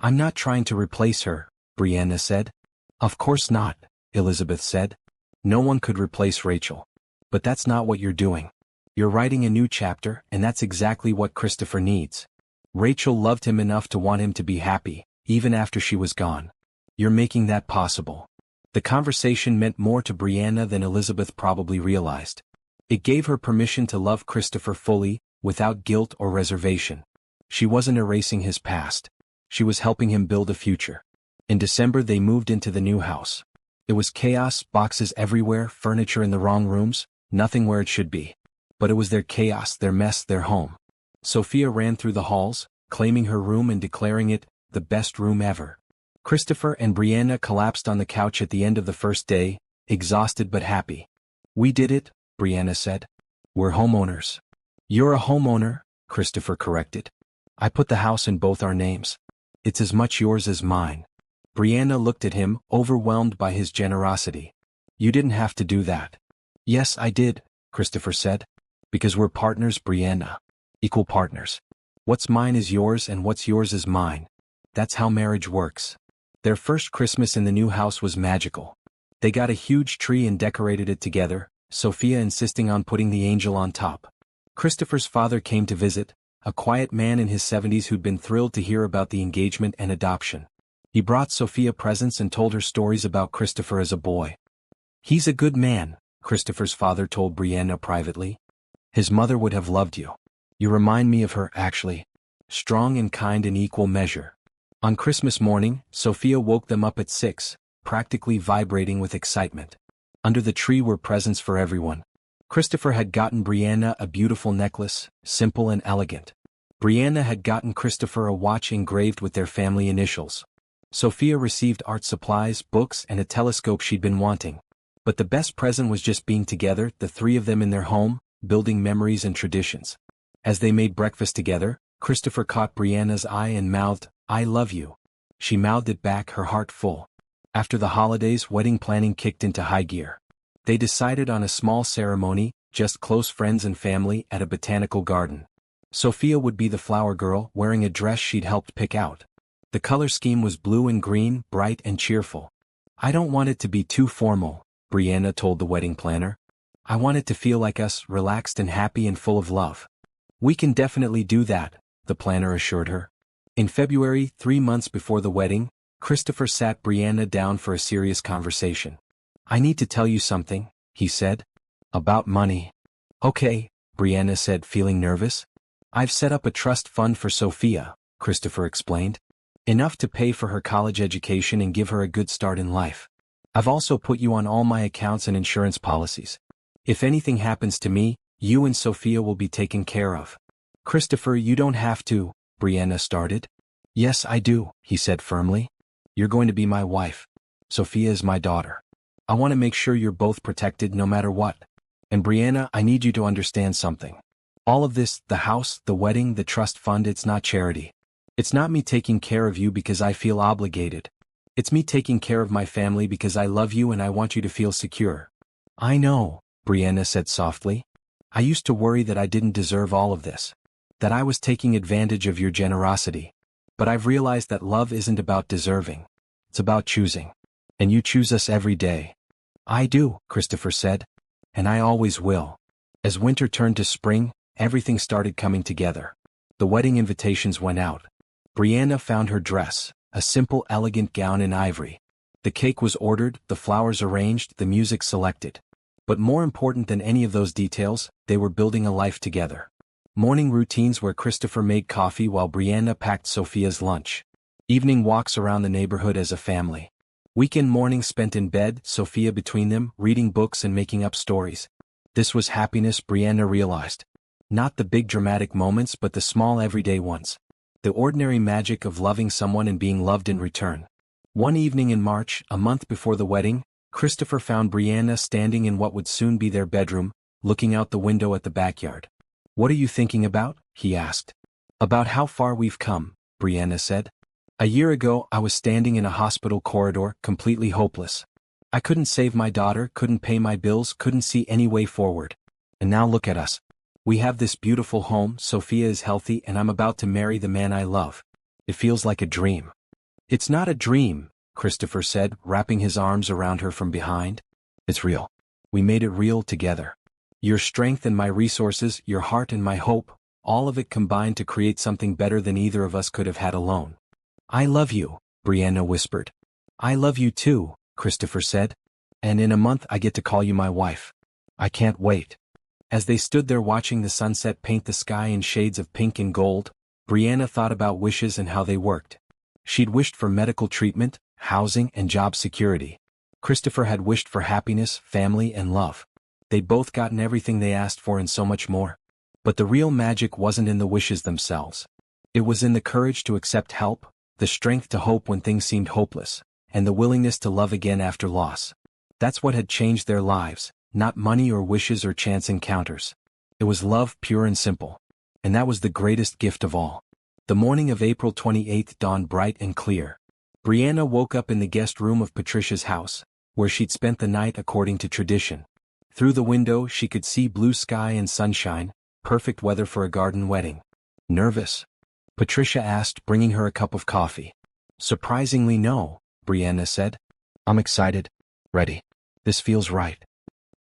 I'm not trying to replace her, Brianna said. Of course not, Elizabeth said. No one could replace Rachel. But that's not what you're doing. You're writing a new chapter, and that's exactly what Christopher needs. Rachel loved him enough to want him to be happy, even after she was gone. You're making that possible. The conversation meant more to Brianna than Elizabeth probably realized. It gave her permission to love Christopher fully, without guilt or reservation. She wasn't erasing his past. She was helping him build a future. In December they moved into the new house. It was chaos, boxes everywhere, furniture in the wrong rooms, nothing where it should be. But it was their chaos, their mess, their home. Sophia ran through the halls, claiming her room and declaring it the best room ever. Christopher and Brianna collapsed on the couch at the end of the first day, exhausted but happy. We did it, Brianna said. We're homeowners. You're a homeowner, Christopher corrected. I put the house in both our names. It's as much yours as mine. Brianna looked at him, overwhelmed by his generosity. You didn't have to do that. Yes, I did, Christopher said. Because we're partners, Brianna. Equal partners. What's mine is yours and what's yours is mine. That's how marriage works. Their first Christmas in the new house was magical. They got a huge tree and decorated it together, Sophia insisting on putting the angel on top. Christopher's father came to visit, a quiet man in his 70s who'd been thrilled to hear about the engagement and adoption. He brought Sophia presents and told her stories about Christopher as a boy. He's a good man, Christopher's father told Brianna privately. His mother would have loved you. You remind me of her, actually. Strong and kind in equal measure. On Christmas morning, Sophia woke them up at 6, practically vibrating with excitement. Under the tree were presents for everyone. Christopher had gotten Brianna a beautiful necklace, simple and elegant. Brianna had gotten Christopher a watch engraved with their family initials. Sophia received art supplies, books, and a telescope she'd been wanting. But the best present was just being together, the three of them in their home, building memories and traditions. As they made breakfast together, Christopher caught Brianna's eye and mouthed, "I love you." She mouthed it back, her heart full. After the holidays, wedding planning kicked into high gear. They decided on a small ceremony, just close friends and family, at a botanical garden. Sophia would be the flower girl, wearing a dress she'd helped pick out. The color scheme was blue and green, bright and cheerful. "I don't want it to be too formal," Brianna told the wedding planner. "I want it to feel like us, relaxed and happy and full of love." "We can definitely do that," the planner assured her. In February, 3 months before the wedding, Christopher sat Brianna down for a serious conversation. "I need to tell you something," he said. "About money." "Okay," Brianna said, feeling nervous. "I've set up a trust fund for Sophia," Christopher explained. "Enough to pay for her college education and give her a good start in life. I've also put you on all my accounts and insurance policies. If anything happens to me, you and Sophia will be taken care of." "Christopher, you don't have to," Brianna started. "Yes, I do," he said firmly. "You're going to be my wife. Sophia is my daughter. I want to make sure you're both protected no matter what. And Brianna, I need you to understand something. All of this, the house, the wedding, the trust fund, it's not charity. It's not me taking care of you because I feel obligated. It's me taking care of my family because I love you and I want you to feel secure." "I know," Brianna said softly. "I used to worry that I didn't deserve all of this, that I was taking advantage of your generosity. But I've realized that love isn't about deserving. It's about choosing. And you choose us every day." "I do," Christopher said. "And I always will." As winter turned to spring, everything started coming together. The wedding invitations went out. Brianna found her dress, a simple, elegant gown in ivory. The cake was ordered, the flowers arranged, the music selected. But more important than any of those details, they were building a life together. Morning routines where Christopher made coffee while Brianna packed Sophia's lunch. Evening walks around the neighborhood as a family. Weekend mornings spent in bed, Sophia between them, reading books and making up stories. This was happiness, Brianna realized. Not the big dramatic moments but the small everyday ones. The ordinary magic of loving someone and being loved in return. One evening in March, a month before the wedding, Christopher found Brianna standing in what would soon be their bedroom, looking out the window at the backyard. "What are you thinking about?" he asked. "About how far we've come," Brianna said. "A year ago, I was standing in a hospital corridor, completely hopeless. I couldn't save my daughter, couldn't pay my bills, couldn't see any way forward. And now look at us. We have this beautiful home, Sophia is healthy, and I'm about to marry the man I love. It feels like a dream." "It's not a dream," Christopher said, wrapping his arms around her from behind. "It's real. We made it real together. Your strength and my resources, your heart and my hope, all of it combined to create something better than either of us could have had alone." "I love you," Brianna whispered. "I love you too," Christopher said. "And in a month I get to call you my wife. I can't wait." As they stood there watching the sunset paint the sky in shades of pink and gold, Brianna thought about wishes and how they worked. She'd wished for medical treatment, housing, and job security. Christopher had wished for happiness, family, and love. They'd both gotten everything they asked for and so much more. But the real magic wasn't in the wishes themselves. It was in the courage to accept help, the strength to hope when things seemed hopeless, and the willingness to love again after loss. That's what had changed their lives, not money or wishes or chance encounters. It was love, pure and simple. And that was the greatest gift of all. The morning of April 28th dawned bright and clear. Brianna woke up in the guest room of Patricia's house, where she'd spent the night according to tradition. Through the window she could see blue sky and sunshine, perfect weather for a garden wedding. "Nervous?" Patricia asked, bringing her a cup of coffee. "Surprisingly no," Brianna said. "I'm excited. Ready. This feels right."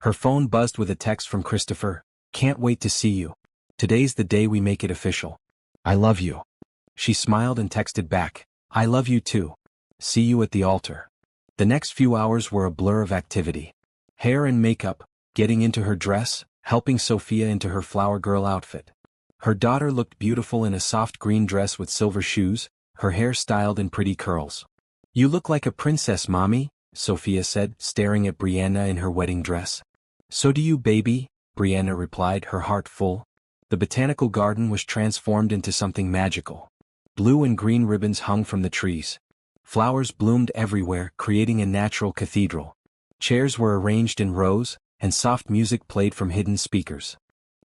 Her phone buzzed with a text from Christopher. "Can't wait to see you. Today's the day we make it official. I love you." She smiled and texted back, "I love you too. See you at the altar." The next few hours were a blur of activity. Hair and makeup, getting into her dress, helping Sophia into her flower girl outfit. Her daughter looked beautiful in a soft green dress with silver shoes, her hair styled in pretty curls. "You look like a princess, Mommy," Sophia said, staring at Brianna in her wedding dress. "So do you, baby," Brianna replied, her heart full. The botanical garden was transformed into something magical. Blue and green ribbons hung from the trees. Flowers bloomed everywhere, creating a natural cathedral. Chairs were arranged in rows, and soft music played from hidden speakers.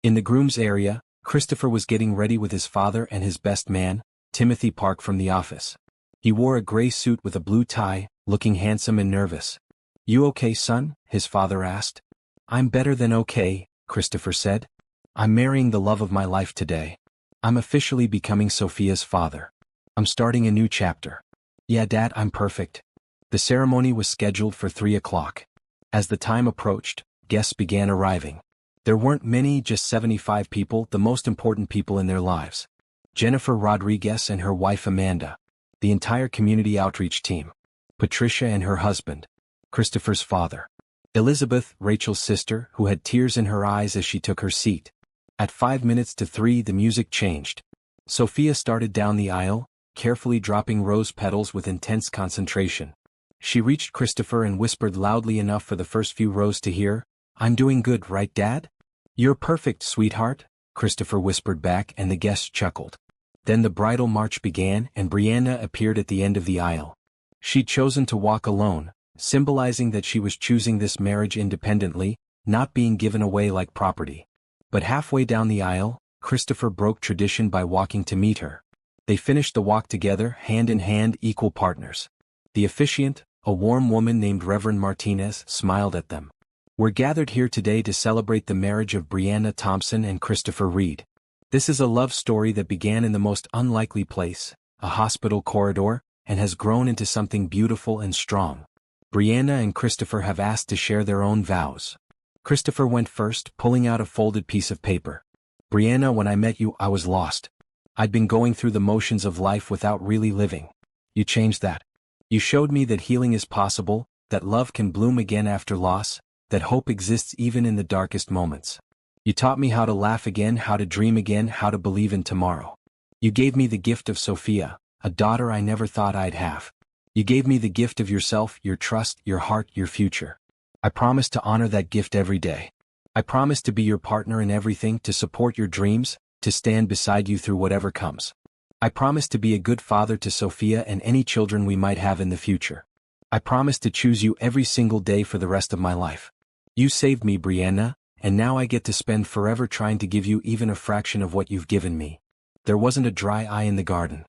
In the groom's area, Christopher was getting ready with his father and his best man, Timothy Park from the office. He wore a gray suit with a blue tie, looking handsome and nervous. "You okay, son?" his father asked. "I'm better than okay," Christopher said. "I'm marrying the love of my life today. I'm officially becoming Sophia's father. I'm starting a new chapter." "Yeah, Dad, I'm perfect." The ceremony was scheduled for 3 o'clock. As the time approached, guests began arriving. There weren't many, just 75 people, the most important people in their lives. Jennifer Rodriguez and her wife Amanda. The entire community outreach team. Patricia and her husband. Christopher's father. Elizabeth, Rachel's sister, who had tears in her eyes as she took her seat. At 5 minutes to 3 the music changed. Sophia started down the aisle, carefully dropping rose petals with intense concentration. She reached Christopher and whispered loudly enough for the first few rows to hear, "I'm doing good, right, Dad?" "You're perfect, sweetheart," Christopher whispered back, and the guests chuckled. Then the bridal march began and Brianna appeared at the end of the aisle. She'd chosen to walk alone, symbolizing that she was choosing this marriage independently, not being given away like property. But halfway down the aisle, Christopher broke tradition by walking to meet her. They finished the walk together, hand in hand, equal partners. The officiant, a warm woman named Reverend Martinez, smiled at them. "We're gathered here today to celebrate the marriage of Brianna Thompson and Christopher Reed. This is a love story that began in the most unlikely place, a hospital corridor, and has grown into something beautiful and strong. Brianna and Christopher have asked to share their own vows." Christopher went first, pulling out a folded piece of paper. "Brianna, when I met you, I was lost. I'd been going through the motions of life without really living. You changed that. You showed me that healing is possible, that love can bloom again after loss, that hope exists even in the darkest moments. You taught me how to laugh again, how to dream again, how to believe in tomorrow. You gave me the gift of Sophia, a daughter I never thought I'd have. You gave me the gift of yourself, your trust, your heart, your future. I promise to honor that gift every day. I promise to be your partner in everything, to support your dreams, to stand beside you through whatever comes. I promise to be a good father to Sophia and any children we might have in the future. I promise to choose you every single day for the rest of my life. You saved me, Brianna, and now I get to spend forever trying to give you even a fraction of what you've given me." There wasn't a dry eye in the garden.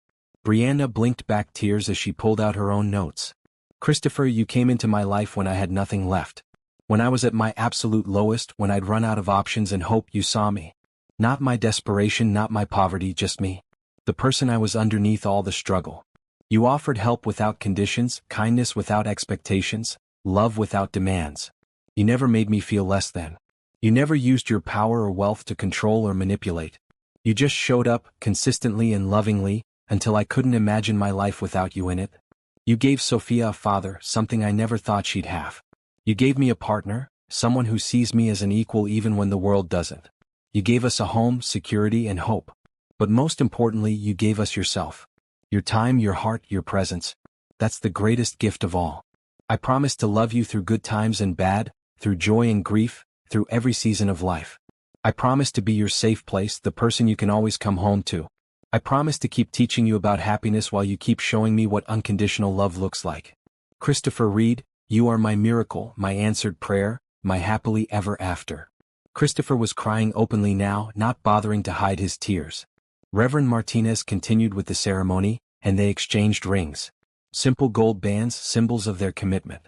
Brianna blinked back tears as she pulled out her own notes. "Christopher, you came into my life when I had nothing left. When I was at my absolute lowest, when I'd run out of options and hope, you saw me. Not my desperation, not my poverty, just me. The person I was underneath all the struggle. You offered help without conditions, kindness without expectations, love without demands. You never made me feel less than. You never used your power or wealth to control or manipulate. You just showed up, consistently and lovingly, until I couldn't imagine my life without you in it. You gave Sophia a father, something I never thought she'd have. You gave me a partner, someone who sees me as an equal even when the world doesn't. You gave us a home, security, and hope. But most importantly, you gave us yourself. Your time, your heart, your presence. That's the greatest gift of all. I promise to love you through good times and bad, through joy and grief, through every season of life. I promise to be your safe place, the person you can always come home to. I promise to keep teaching you about happiness while you keep showing me what unconditional love looks like. Christopher Reed, you are my miracle, my answered prayer, my happily ever after." Christopher was crying openly now, not bothering to hide his tears. Reverend Martinez continued with the ceremony, and they exchanged rings. Simple gold bands, symbols of their commitment.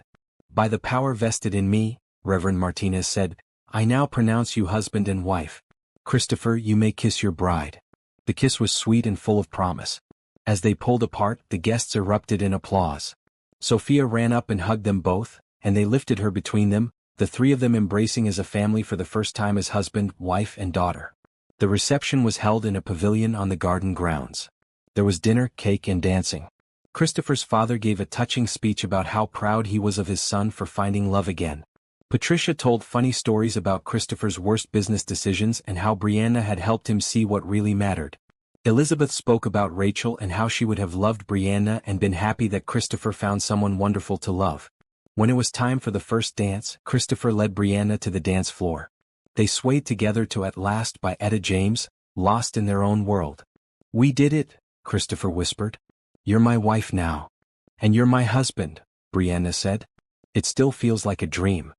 "By the power vested in me," Reverend Martinez said, "I now pronounce you husband and wife. Christopher, you may kiss your bride." The kiss was sweet and full of promise. As they pulled apart, the guests erupted in applause. Sophia ran up and hugged them both, and they lifted her between them, the three of them embracing as a family for the first time as husband, wife, and daughter. The reception was held in a pavilion on the garden grounds. There was dinner, cake, and dancing. Christopher's father gave a touching speech about how proud he was of his son for finding love again. Patricia told funny stories about Christopher's worst business decisions and how Brianna had helped him see what really mattered. Elizabeth spoke about Rachel and how she would have loved Brianna and been happy that Christopher found someone wonderful to love. When it was time for the first dance, Christopher led Brianna to the dance floor. They swayed together to At Last by Etta James, lost in their own world. "We did it," Christopher whispered. "You're my wife now. And you're my husband," Brianna said. It still feels like a dream.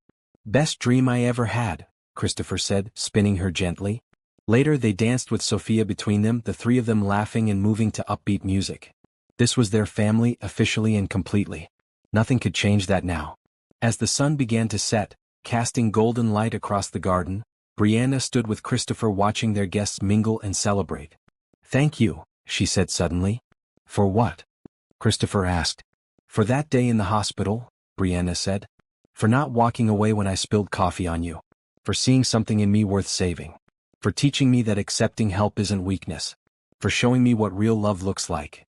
Best dream I ever had, Christopher said, spinning her gently. Later they danced with Sophia between them, the three of them laughing and moving to upbeat music. This was their family, officially and completely. Nothing could change that now. As the sun began to set, casting golden light across the garden, Brianna stood with Christopher watching their guests mingle and celebrate. "Thank you," she said suddenly. "For what?" Christopher asked. "For that day in the hospital," Brianna said. "For not walking away when I spilled coffee on you. For seeing something in me worth saving. For teaching me that accepting help isn't weakness. For showing me what real love looks like."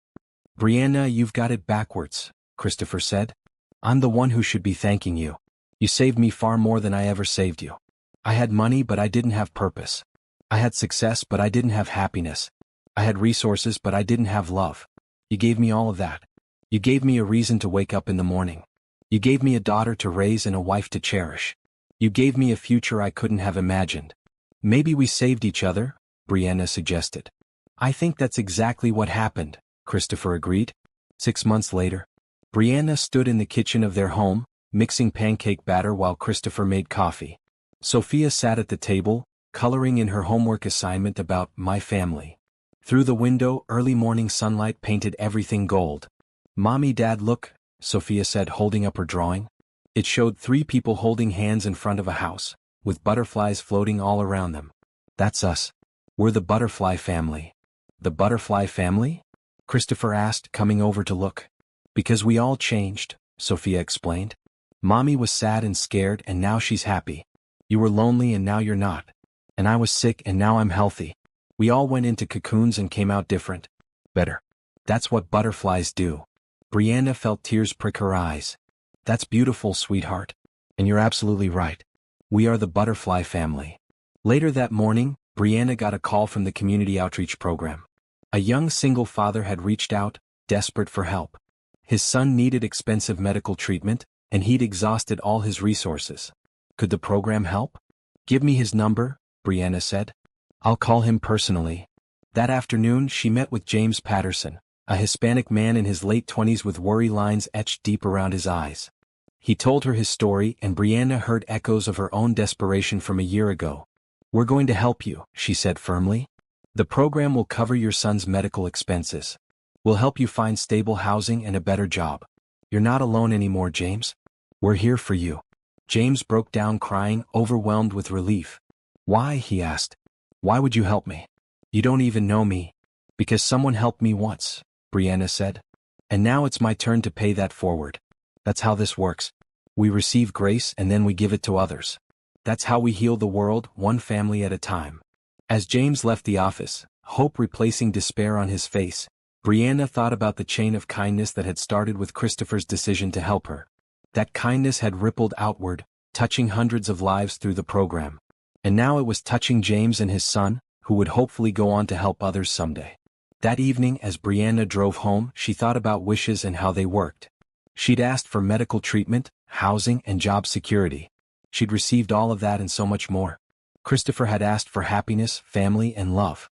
"Brianna, you've got it backwards," Christopher said. "I'm the one who should be thanking you. You saved me far more than I ever saved you. I had money but I didn't have purpose. I had success but I didn't have happiness. I had resources but I didn't have love. You gave me all of that. You gave me a reason to wake up in the morning. You gave me a daughter to raise and a wife to cherish. You gave me a future I couldn't have imagined." "Maybe we saved each other," Brianna suggested. "I think that's exactly what happened," Christopher agreed. 6 months later, Brianna stood in the kitchen of their home, mixing pancake batter while Christopher made coffee. Sophia sat at the table, coloring in her homework assignment about my family. Through the window, early morning sunlight painted everything gold. "Mommy, Dad, look," Sophia said, holding up her drawing. It showed 3 people holding hands in front of a house, with butterflies floating all around them. "That's us. We're the butterfly family." "The butterfly family?" Christopher asked, coming over to look. "Because we all changed," Sophia explained. "Mommy was sad and scared and now she's happy. You were lonely and now you're not. And I was sick and now I'm healthy. We all went into cocoons and came out different. Better. That's what butterflies do." Brianna felt tears prick her eyes. "That's beautiful, sweetheart. And you're absolutely right. We are the butterfly family." Later that morning, Brianna got a call from the community outreach program. A young single father had reached out, desperate for help. His son needed expensive medical treatment, and he'd exhausted all his resources. Could the program help? "Give me his number," Brianna said. "I'll call him personally." That afternoon she met with James Patterson, a Hispanic man in his late 20s with worry lines etched deep around his eyes. He told her his story and Brianna heard echoes of her own desperation from a year ago. "We're going to help you," she said firmly. "The program will cover your son's medical expenses. We'll help you find stable housing and a better job. You're not alone anymore, James. We're here for you." James broke down crying, overwhelmed with relief. "Why?" he asked. "Why would you help me? You don't even know me." "Because someone helped me once," Brianna said. "And now it's my turn to pay that forward. That's how this works. We receive grace and then we give it to others. That's how we heal the world, one family at a time." As James left the office, hope replacing despair on his face, Brianna thought about the chain of kindness that had started with Christopher's decision to help her. That kindness had rippled outward, touching hundreds of lives through the program. And now it was touching James and his son, who would hopefully go on to help others someday. That evening, as Brianna drove home, she thought about wishes and how they worked. She'd asked for medical treatment, housing, and job security. She'd received all of that and so much more. Christopher had asked for happiness, family, and love.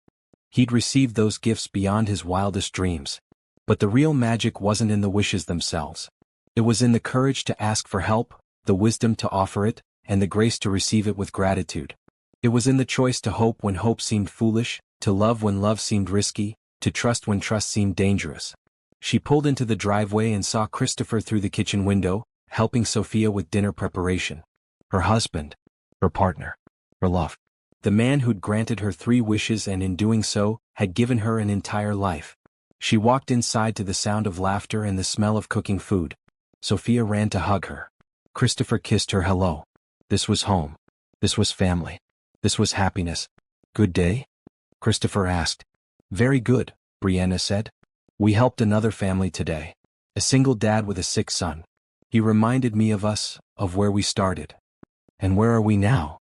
He'd received those gifts beyond his wildest dreams. But the real magic wasn't in the wishes themselves. It was in the courage to ask for help, the wisdom to offer it, and the grace to receive it with gratitude. It was in the choice to hope when hope seemed foolish, to love when love seemed risky, to trust when trust seemed dangerous. She pulled into the driveway and saw Christopher through the kitchen window, helping Sophia with dinner preparation. Her husband, her partner, her love. The man who'd granted her 3 wishes and in doing so, had given her an entire life. She walked inside to the sound of laughter and the smell of cooking food. Sophia ran to hug her. Christopher kissed her hello. This was home. This was family. This was happiness. "Good day?" Christopher asked. "Very good," Brianna said. "We helped another family today. A single dad with a sick son. He reminded me of us, of where we started." "And where are we now?"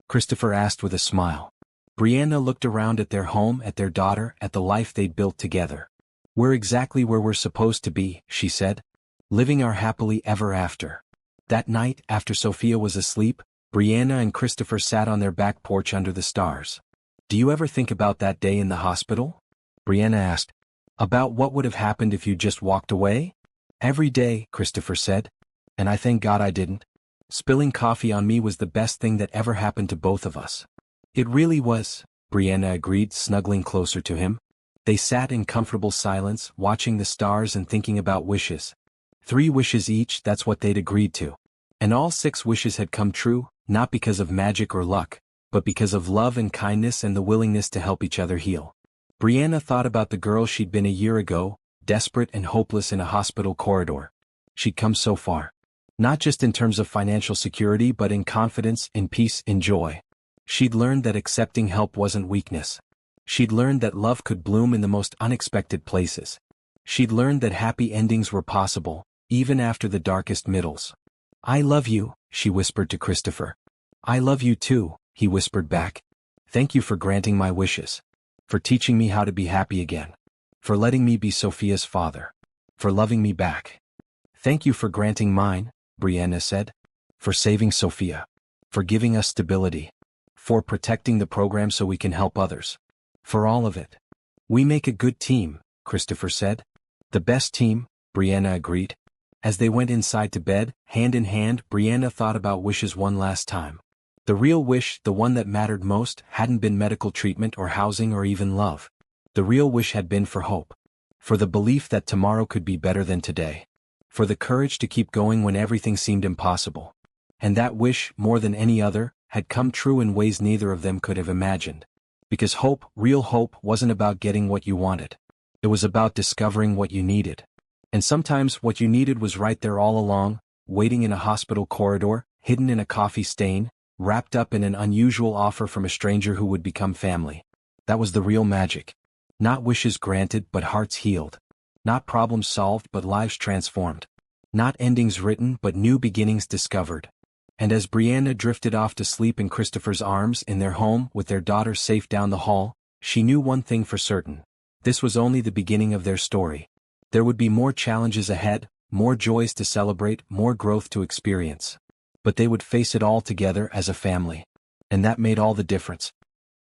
Christopher asked with a smile. Brianna looked around at their home, at their daughter, at the life they'd built together. "We're exactly where we're supposed to be," she said. "Living our happily ever after." That night, after Sophia was asleep, Brianna and Christopher sat on their back porch under the stars. "Do you ever think about that day in the hospital?" Brianna asked. "About what would have happened if you just walked away?" "Every day," Christopher said. And I thank God I didn't. Spilling coffee on me was the best thing that ever happened to both of us. It really was, Brianna agreed, snuggling closer to him. They sat in comfortable silence, watching the stars and thinking about wishes. 3 wishes each, that's what they'd agreed to. And all 6 wishes had come true, not because of magic or luck, but because of love and kindness and the willingness to help each other heal. Brianna thought about the girl she'd been a year ago, desperate and hopeless in a hospital corridor. She'd come so far. Not just in terms of financial security but in confidence, in peace, in joy. She'd learned that accepting help wasn't weakness. She'd learned that love could bloom in the most unexpected places. She'd learned that happy endings were possible, even after the darkest middles. "I love you," she whispered to Christopher. "I love you too," he whispered back. "Thank you for granting my wishes. For teaching me how to be happy again. For letting me be Sophia's father. For loving me back." "Thank you for granting mine," Brianna said. "For saving Sophia. For giving us stability. For protecting the program so we can help others. For all of it. We make a good team," Christopher said. "The best team," Brianna agreed. As they went inside to bed, hand in hand, Brianna thought about wishes one last time. The real wish, the one that mattered most, hadn't been medical treatment or housing or even love. The real wish had been for hope. For the belief that tomorrow could be better than today. For the courage to keep going when everything seemed impossible. And that wish, more than any other, had come true in ways neither of them could have imagined. Because hope, real hope, wasn't about getting what you wanted. It was about discovering what you needed. And sometimes what you needed was right there all along, waiting in a hospital corridor, hidden in a coffee stain, wrapped up in an unusual offer from a stranger who would become family. That was the real magic. Not wishes granted but hearts healed. Not problems solved but lives transformed. Not endings written but new beginnings discovered. And as Brianna drifted off to sleep in Christopher's arms in their home with their daughter safe down the hall, she knew one thing for certain. This was only the beginning of their story. There would be more challenges ahead, more joys to celebrate, more growth to experience. But they would face it all together as a family. And that made all the difference.